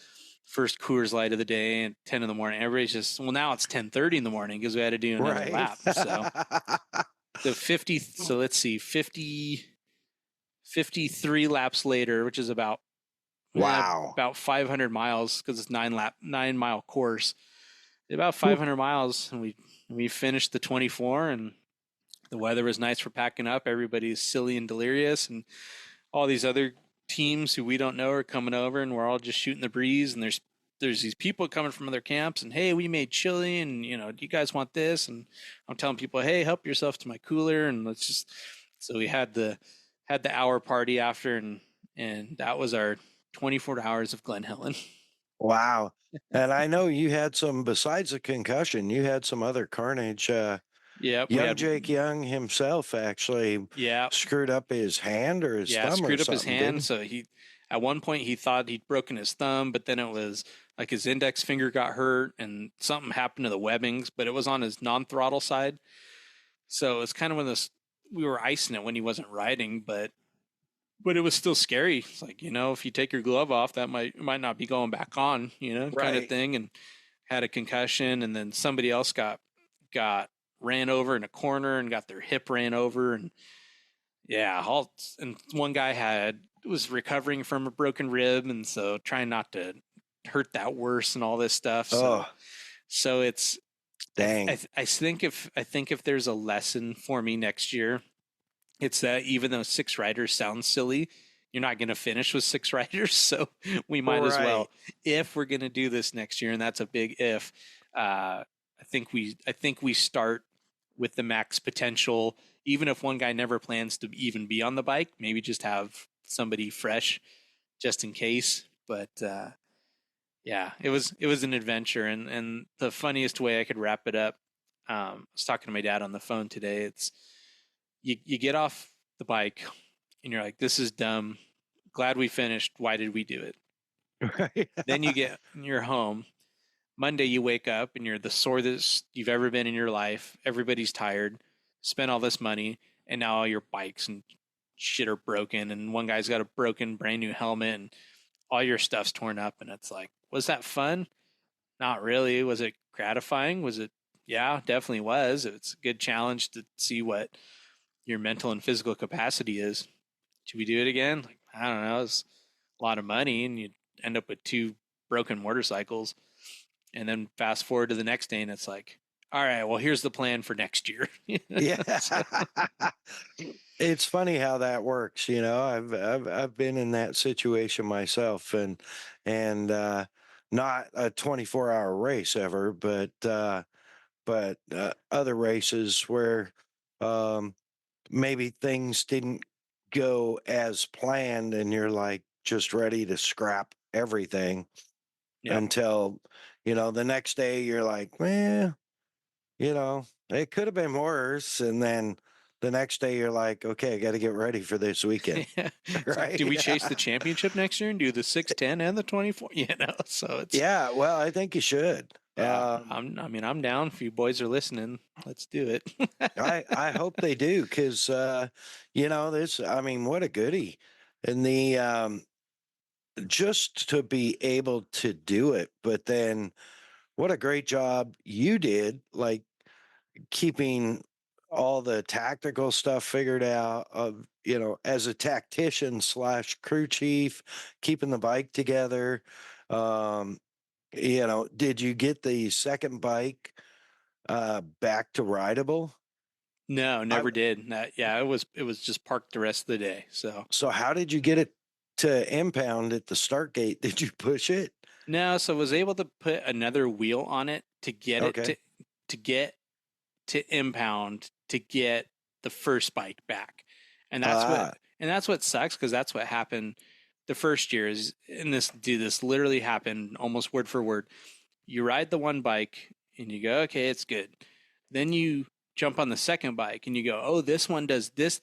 first Coors Light of the day at 10 in the morning. Everybody's just, well, now it's 10:30 in the morning because we had to do another lap. So the 50, so let's see, 53 laps later, which is about about 500 miles because it's 9-mile course. About 500 miles, and we finished the 24, and the weather was nice for packing up. Everybody's silly and delirious, and all these other teams who we don't know are coming over, and we're all just shooting the breeze. And there's these people coming from other camps, and hey, we made chili, and you know, do you guys want this? And I'm telling people, hey, help yourself to my cooler, and let's just. So we had the hour party after, and that was our 24 hours of Glen Helen. Wow. And I know you had some, besides the concussion, you had some other carnage. Jake Young himself actually screwed up his hand or his thumb. Screwed up his hand. So he, at one point he thought he'd broken his thumb, but then it was like his index finger got hurt and something happened to the webbings, but it was on his non-throttle side. So it's kind of when we were icing it when he wasn't riding, but it was still scary. It's like, you know, if you take your glove off, that might not be going back on, you know, kind of thing. And had a concussion, and then somebody else got ran over in a corner and got their hip ran over, and and one guy was recovering from a broken rib, and so trying not to hurt that worse and all this stuff. So it's dang. I think if there's a lesson for me next year, it's that even though 6 riders sounds silly, you're not going to finish with 6 riders. So we might as well, if we're going to do this next year, and that's a big if. I think we start with the max potential, even if one guy never plans to even be on the bike, maybe just have somebody fresh just in case. But Yeah, it was an adventure, and the funniest way I could wrap it up. I was talking to my dad on the phone today. It's you get off the bike and you're like, this is dumb. Glad we finished. Why did we do it? Right. Then you're home. Monday you wake up and you're the sorest you've ever been in your life. Everybody's tired. Spent all this money, and now all your bikes and shit are broken, and one guy's got a broken brand new helmet, and all your stuff's torn up, and it's like, was that fun? Not really. Was it gratifying? Was it? Yeah, definitely was. It's a good challenge to see what your mental and physical capacity is. Should we do it again? Like, I don't know. It's a lot of money, and you end up with 2 broken motorcycles. And then fast forward to the next day, and it's like, all right, well, here's the plan for next year. Yeah. It's funny how that works. I've been in that situation myself, and not a 24-hour race ever, but other races where um, maybe things didn't go as planned, and you're like just ready to scrap everything Yep. until the next day you're like, man, it could have been worse. And then the next day you're like, okay, I got to get ready for this weekend. It's like, Right? do we chase the championship next year and do the 610 and the 24? So it's Yeah, well, I think you should. yeah. I'm down. If you boys are listening, let's do it. I hope they do, because this, I mean, what a goodie. And the just to be able to do it, but then what a great job you did, like keeping all the tactical stuff figured out, of as a tactician slash crew chief, keeping the bike together. um did you get the second bike back to rideable? No, I, never did. Yeah, it was just parked the rest of the day. so how did you get it to impound at the start gate? Did you push it? No, so I was able to put another wheel on it to get it Okay. to get to impound to get the first bike back. And Ah, that's what sucks, because that's what happened the first year is, and this literally happened almost word for word. You ride the one bike and you go, okay, it's good. Then you jump on the second bike and you go, oh, this one does this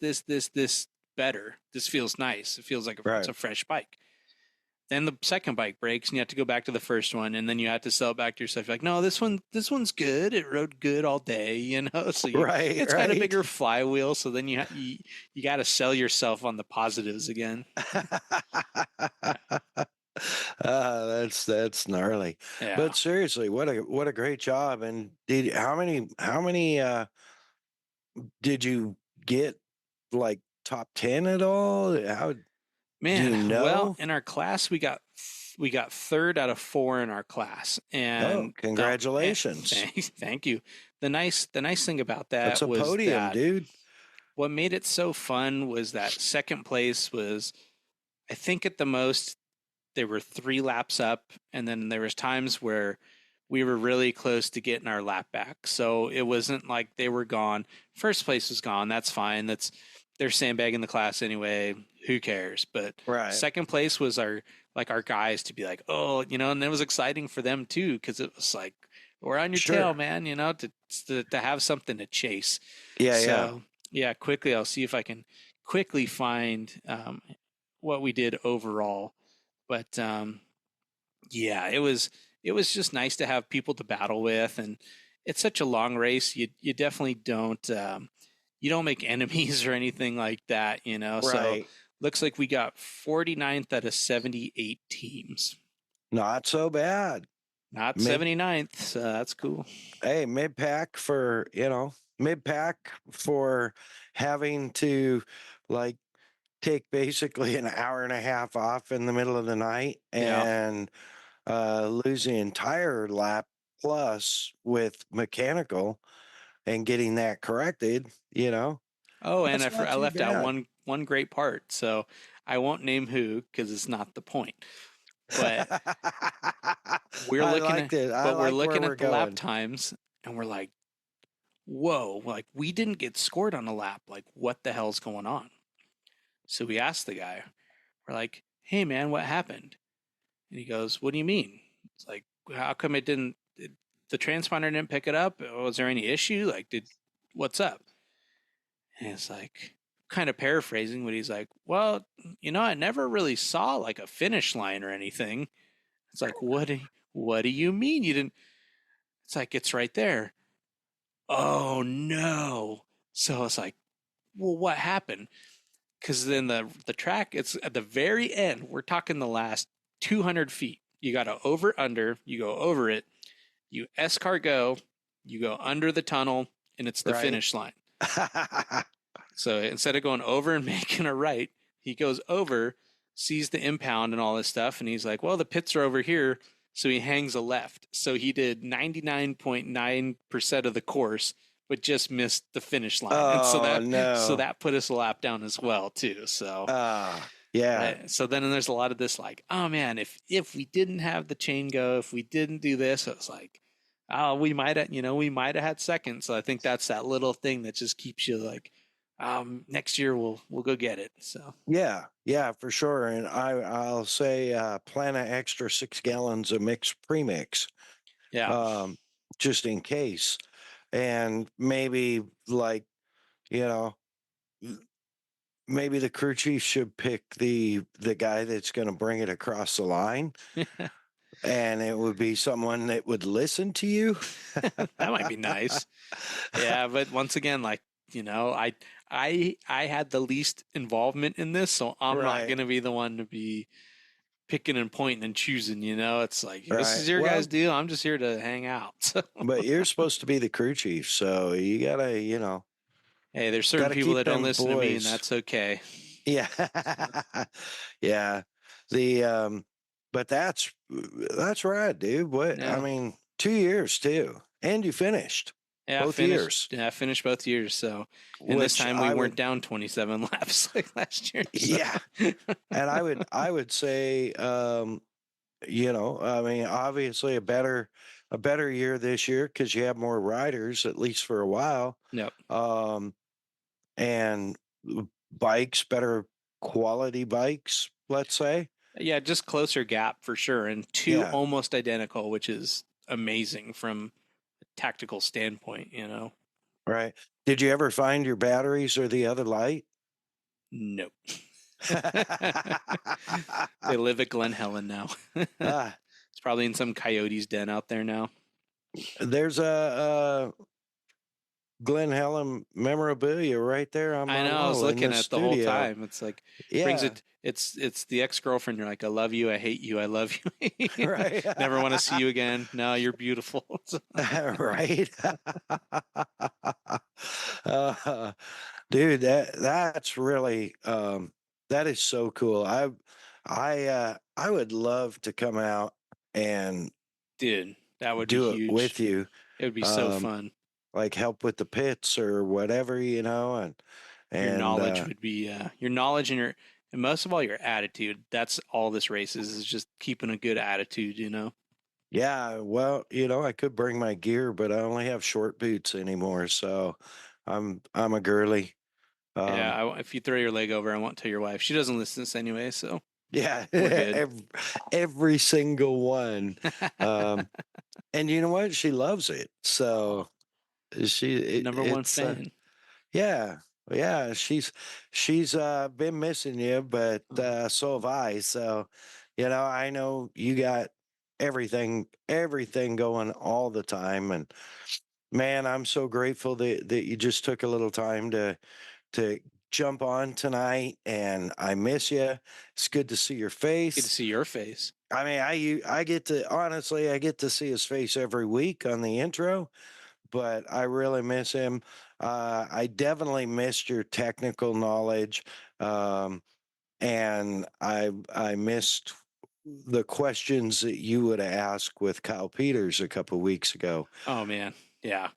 better. This feels nice. It feels like it's right. a fresh bike. Then the second bike breaks and you have to go back to the first one, and then you have to sell it back to yourself. You're like, no, this one's good. It rode good all day, So Right, it's got a right. bigger flywheel. So then you got to sell yourself on the positives again. That's gnarly. Yeah. But seriously, what a great job. And how many did you get, like top 10 at all? How do you Man, well, know? in our class we got third out of 4 in our class, Oh, and congratulations. thank you. The nice thing about That's that a was podium, that dude. what made it so fun was that second place was, I think at the most they were 3 laps up, and then there was times where we were really close to getting our lap back. So it wasn't like they were gone. First place was gone. That's fine. They're sandbagging the class anyway. Who cares? But Right. second place was our guys to be like, oh, and it was exciting for them too, because it was like, we're on your Sure. tail, man. To have something to chase. Yeah, So yeah, quickly I'll see if I can quickly find what we did overall. But yeah, it was just nice to have people to battle with, and it's such a long race. You definitely don't you don't make enemies or anything like that, yeah. So Right. looks like we got 49th out of 78 teams. Not so bad. Not Mid 79th, so that's cool. Hey, mid pack for having to, like, take basically an hour and a half off in the middle of the night Yeah. and lose the entire lap plus with mechanical and getting that corrected. Oh, and That's not I too left out bad. one great part, so I won't name who because it's not the point. But we're I looking liked at it. I like where we're the lap going. times, and we're like, whoa, like we didn't get scored on a lap. Like, what the hell's going on? So we asked the guy, we're like, hey man, what happened? And he goes, what do you mean? It's like, how come the transponder didn't pick it up? Was there any issue? Like, what's up? And it's like, kind of paraphrasing, but he's like, well, I never really saw like a finish line or anything. It's like, what do you mean you didn't? It's like, it's right there. Oh no. So it's like, well, what happened? Because then the track, it's at the very end. We're talking the last 200 feet. You got to under, you go over it, you escargot, you go under the tunnel, and it's the Right. finish line. So instead of going over and making a right, he goes over, sees the impound and all this stuff, and he's like, well, the pits are over here. So he hangs a left. So he did 99.9% of the course, but just missed the finish line. Oh, And so no. that put us a lap down as well, too. So yeah. so then there's a lot of this like, oh man, if we didn't have the chain go, if we didn't do this, it was like, oh, we might have had second. So I think that's that little thing that just keeps you like, next year we'll go get it. So Yeah, for sure. And I'll say plan an extra 6 gallons of mixed premix, yeah. just in case. And maybe like, you know, maybe the crew chief should pick the guy that's going to bring it across the line, and it would be someone that would listen to you. That might be nice. Yeah, but once again, like, I had the least involvement in this, so I'm not Right. going to be the one to be picking and pointing and choosing, It's like, this Right. is your Well, guys' deal. I'm just here to hang out. So, but you're supposed to be the crew chief, so you gotta, hey, there's certain gotta people keep that don't them listen to me, and boys. that's okay. Yeah. Yeah. The but that's right, dude. What I Yeah. mean, 2 years too. And you finished Yeah, both years. Yeah, I finished both years. So, and this Which time we I weren't would down 27 laps like last year. So. Yeah. And I would say I mean, obviously a better year this year because you have more riders, at least for a while. Yep. And bikes, better quality bikes, let's say. Yeah, just closer gap for sure, and two Yeah. almost identical, which is amazing from a tactical standpoint. Right. Did you ever find your batteries or the other light? Nope. They live at Glen Helen now. It's probably in some coyote's den out there now. There's a Glen Helen memorabilia right there on my I know. wall I was in looking the at the whole studio. time. It's like brings Yeah. it. It's the ex-girlfriend. You're like, I love you. I hate you. I love you. Right. Never want to see you again. No, you're beautiful. Right. Dude, that's really that is so cool. I would love to come out and Dude, that would be do it huge. with you. It would be so fun. Like help with the pits or whatever, and Your knowledge would be your knowledge and most of all your attitude. That's all this race is just keeping a good attitude. Yeah, well, I could bring my gear, but I only have short boots anymore, so I'm a girly. Yeah, if you throw your leg over, I won't tell your wife. She doesn't listen to this anyway, so yeah, we're good. every single one. And you know what? She loves it. So Number one fan. Yeah. Yeah, she's been missing you, but so have I. So, I know you got everything going all the time, and man, I'm so grateful that you just took a little time to jump on tonight, and I miss you. It's good to see your face. Good to see your face. I mean, I get to see his face every week on the intro, but I really miss him. I definitely missed your technical knowledge, and I missed the questions that you would ask with Kyle Peters a couple weeks ago. Oh man, yeah,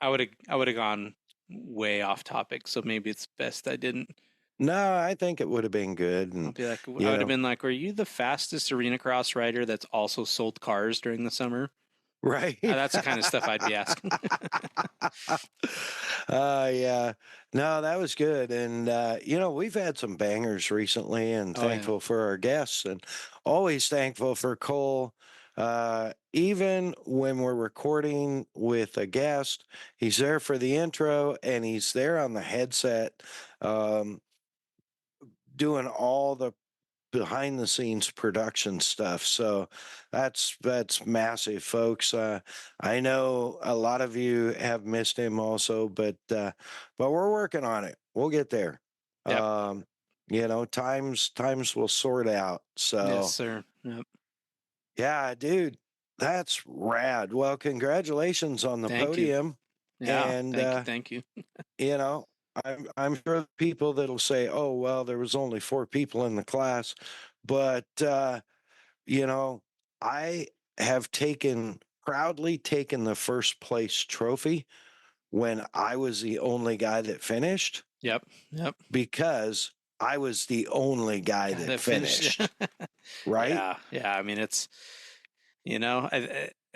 I would have gone way off topic, so maybe it's best I didn't. No, I think it would have been good. And, I'll be like, I would have been like, were you the fastest arena cross rider that's also sold cars during the summer? Right. That's the kind of stuff I'd be asking. Yeah. No, that was good. And, we've had some bangers recently, and thankful for our guests, and always thankful for Cole Even when we're recording with a guest, he's there for the intro and he's there on the headset, um, doing all the behind the scenes production stuff. So that's massive, folks. I know a lot of you have missed him also, but we're working on it. We'll get there. Yep. Times will sort out. Yes, So sir. Yep. yeah, dude, that's rad. Well, congratulations on the Thank you. podium. Yeah. And Thank you. Thank you. you know, I'm sure the people that'll say, "Oh, well, there was only 4 people in the class," but I have proudly taken the first place trophy when I was the only guy that finished Yep. Yep. because I was the only guy Guy that that finished. finished, right? Yeah. Yeah. I mean, it's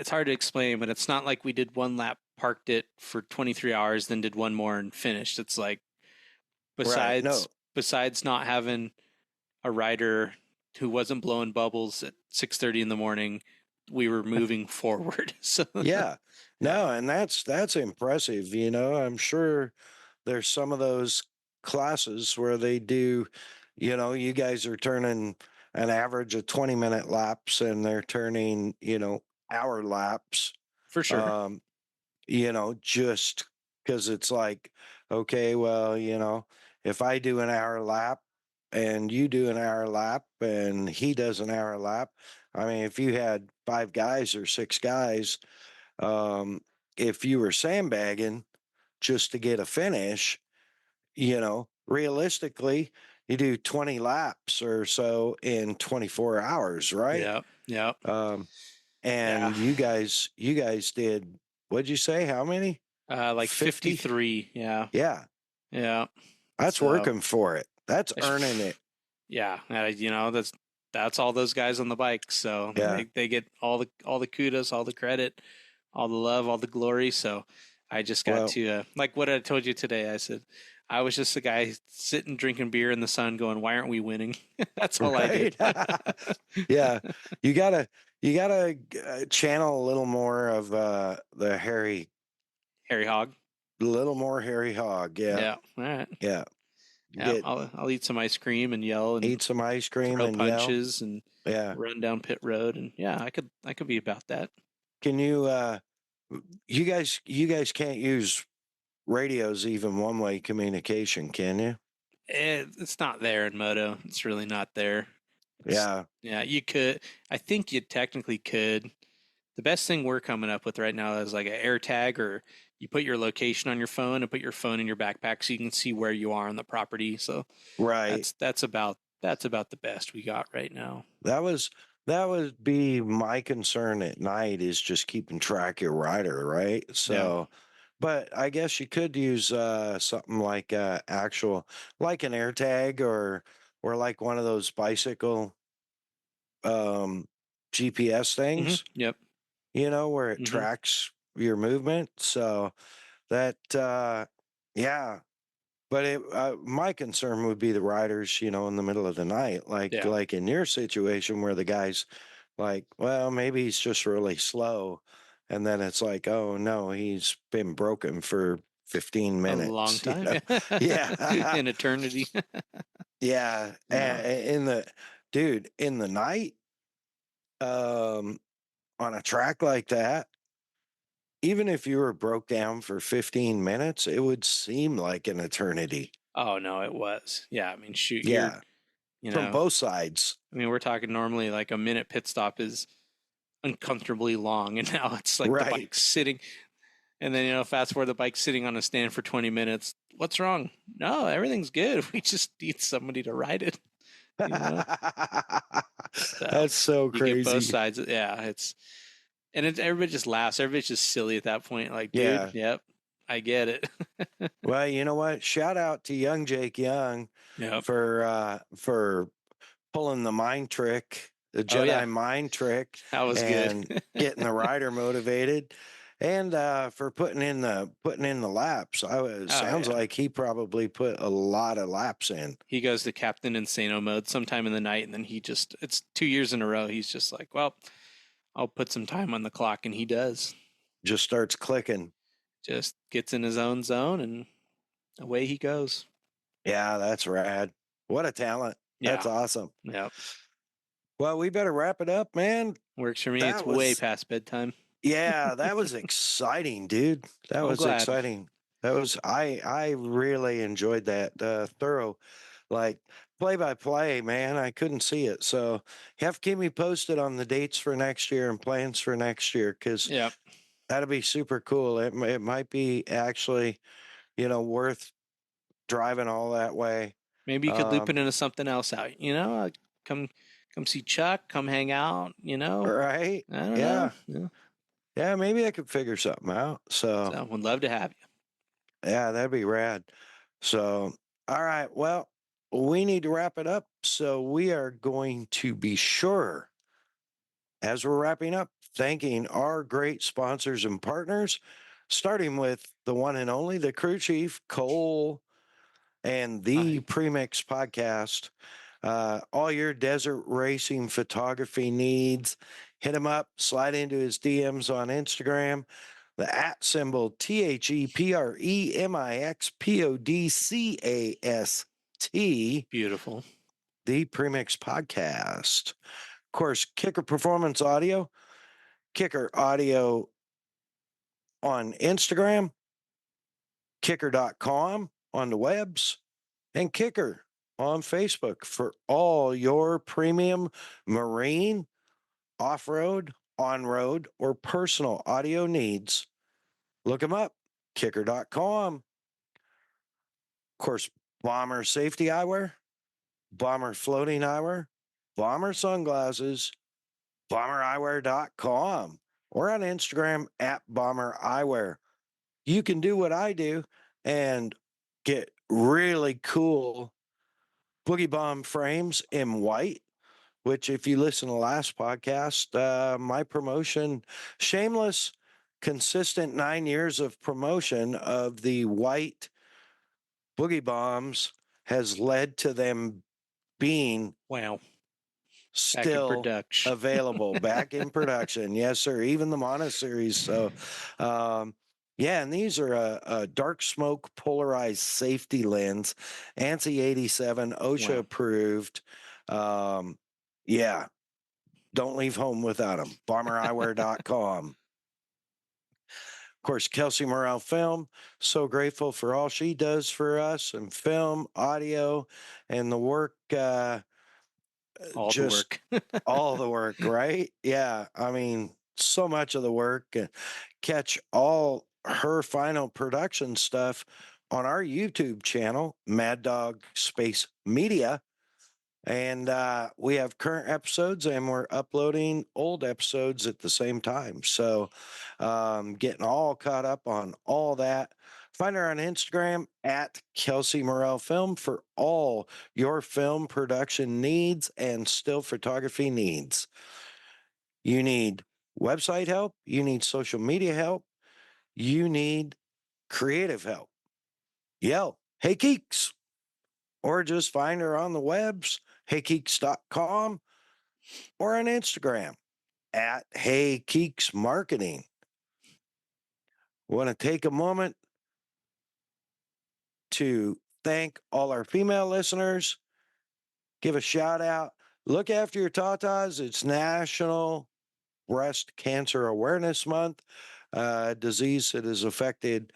hard to explain, but it's not like we did one lap, parked it for 23 hours, then did one more and finished. It's like Right. No. besides not having a rider who wasn't blowing bubbles at 6:30 in the morning, we were moving forward. So Yeah. yeah, No, and that's impressive. I'm sure there's some of those classes where they do, you guys are turning an average of 20-minute laps and they're turning, hour laps. for sure. Um, just because it's like, okay, well, if I do an hour lap and you do an hour lap and he does an hour lap, I mean, if you had 5 guys or 6 guys, um, if you were sandbagging just to get a finish, realistically, you do 20 laps or so in 24 hours, right? Yeah, yeah, Um, yeah. and you guys did, what'd you say? How many? Like 50? 53. Yeah, Yeah, yeah. that's So working for it. That's earning it. yeah, that's all those guys on the bike. So Yeah. they get all the kudos, all the credit, all the love, all the glory. So I just got Well, to like what I told you today. I said I was just a guy sitting drinking beer in the sun, going, "Why aren't we winning?" That's all I did. right. Yeah. You gotta channel a little more of the Harry Hog. little more hairy hog. Yeah. Yeah. All right. Yeah. Yeah. Get I'll eat some ice cream and yell and eat some ice cream throw and yell. punches and Yeah. run down pit road, and yeah, I could be about that. Can you guys can't use radios even one-way communication, can you? It's not there in moto. It's really not there. Yeah. Yeah, you could. I think you technically could. The best thing we're coming up with right now is like an air tag, or you put your location on your phone and put your phone in your backpack so you can see where you are on the property. So Right. that's about the best we got right now. That would be my concern at night is just keeping track of your rider, right? Yeah. So, but I guess you could use something like like an AirTag or like one of those bicycle um, GPS things, Yep. where it hmm tracks your movement. So that, yeah. But my concern would be the riders, in the middle of the night, Yeah. like in your situation where the guy's like, well, maybe he's just really slow, and then it's like, oh no, he's been broken for 15 A long minutes. time. Yeah, An eternity. yeah. Yeah. In the night, um, on a track like that, even if you were broke down for 15 minutes, it would seem like an eternity. Oh no, it was. Yeah. I mean, shoot, Yeah, you from know, both sides. I mean, we're talking normally like a minute pit stop is uncomfortably long, and now it's like the Right. bike's sitting, and then fast forward, the bike's sitting on a stand for 20 minutes. What's wrong? No, everything's good. We just need somebody to ride it. You know, so That's so you get both crazy. sides. Yeah, everybody just laughs. Everybody's just silly at that point. Like, dude, Yeah. yep, I get it. Well, you know what? Shout out to young Jake Young Yep. for pulling the mind trick, the Oh yeah, Jedi mind trick, that was good. and getting the rider motivated, and for putting in the laps. Oh Sounds yeah. like he probably put a lot of laps in. He goes to Captain Insano mode sometime in the night, and then it's 2 years in a row. He's just like, well, I'll put some time on the clock, and he does. Just starts clicking. Just gets in his own zone, and away he goes. Yeah, that's rad. What a talent. That's Yeah. awesome. Yep. Well, we better wrap it up, man. Works for me. That It's way was, past bedtime. yeah, that was exciting, dude. That I'm was glad. exciting. That was, I really enjoyed that. Thorough, like play by play, man. I couldn't see it. So you have to keep me posted on the dates for next year and plans for next year, because Yep. that'd be super cool. It might be actually, worth driving all that way. Maybe you could loop it into something else out. Come see Chuck. Come hang out. Right? I don't Yeah. know. Yeah. Yeah, maybe I could figure something out. So, So would love to have you. yeah, that'd be rad. So, all right. Well, we need to wrap it up. So, we are going to be sure, as we're wrapping up, thanking our great sponsors and partners, starting with the one and only, the crew chief, Cole, and the Hi. Premix podcast. All your desert racing photography needs, hit him up, slide into his DMs on Instagram. The @ symbol ThePremixPodcast, Beautiful. the Premix podcast. Of course, Kicker Performance Audio, Kicker Audio on Instagram, kicker.com on the webs, and Kicker on Facebook for all your premium marine, off-road, on-road, or personal audio needs. Look them up, kicker.com. Of course, Bomber Safety Eyewear, Bomber Floating Eyewear, Bomber Sunglasses, bombereyewear.com, or on Instagram @ Bomber Eyewear. You can do what I do and get really cool Boogie Bomb frames in white, which, if you listen to the last podcast, my promotion, shameless, consistent 9 years of promotion of the white Boogie Bombs has led to them being Wow. Back in still production. available, back in production. Yes, sir. Even the Mono series. So, yeah, and these are a dark smoke polarized safety lens, ANSI 87, OSHA Wow. approved. Yeah, don't leave home without them. BomberEyewear.com. Of course, Kelsey Morrell Film, so grateful for all she does for us and film, audio, and the work. All the Just work. all the work, right? Yeah. I mean, so much of the work. Catch all her final production stuff on our YouTube channel, Mad Dog Space Media. And we have current episodes and we're uploading old episodes at the same time. So getting all caught up on all that. Find her on Instagram @ Kelsey Morrell Film for all your film production needs and still photography needs. You need website help, you need social media help, you need creative help. Yell, "Hey Keeks," or just find her on the webs, heykeeks.com, or on Instagram @ Hey Keeks Marketing. Want to take a moment to thank all our female listeners, give a shout out. Look after your tatas. It's National Breast Cancer Awareness Month, disease that has affected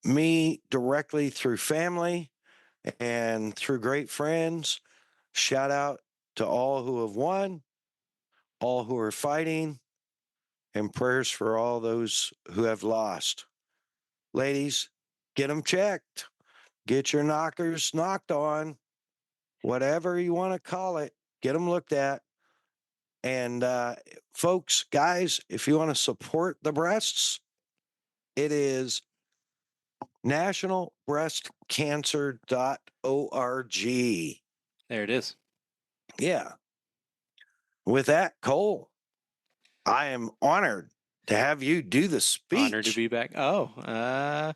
me directly through family and through great friends. Shout out to all who have won, all who are fighting, and prayers for all those who have lost. Ladies, get them checked. Get your knockers knocked on, whatever you want to call it. Get them looked at. And folks, guys, if you want to support the breasts, it is nationalbreastcancer.org. There it is. Yeah. With that, Cole, I am honored to have you do the speech. Honored to be back. Oh,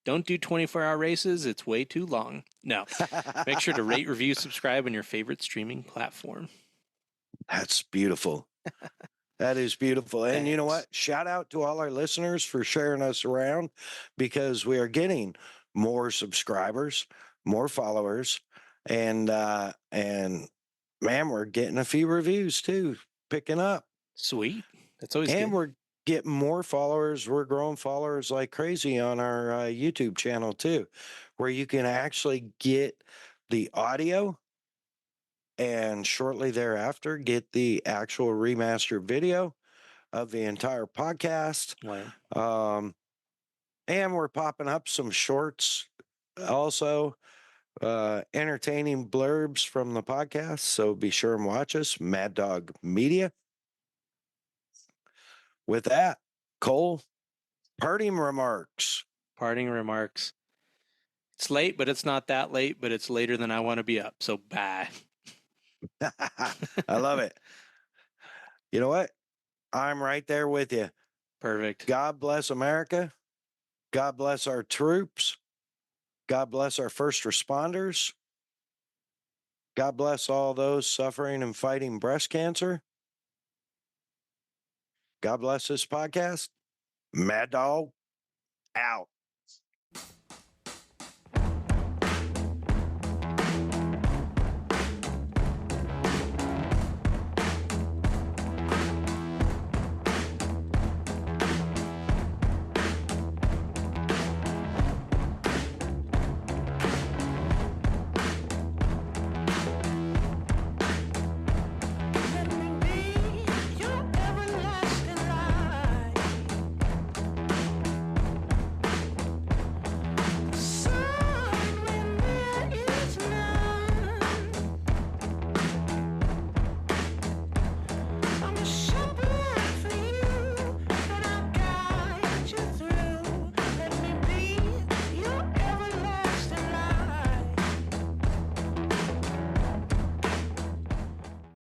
don't do 24-hour races. It's way too long. No. Make sure to rate, review, subscribe on your favorite streaming platform. That's beautiful. That is beautiful. And you know Thanks. what? Shout out to all our listeners for sharing us around, because we are getting more subscribers, more followers, and man, we're getting a few reviews too, picking up. Sweet. That's always And good. we're getting more followers. We're growing followers like crazy on our YouTube channel too, where you can actually get the audio and shortly thereafter get the actual remastered video of the entire podcast. Wow. And we're popping up some shorts also, entertaining blurbs from the podcast. So be sure and watch us, Mad Dog Media. With that, Cole, parting remarks. Parting remarks. It's late, but it's not that late, but it's later than I want to be up. So bye. I love it. You know what? I'm right there with you. Perfect. God bless America. God bless our troops. God bless our first responders. God bless all those suffering and fighting breast cancer. God bless this podcast. Mad Dog out.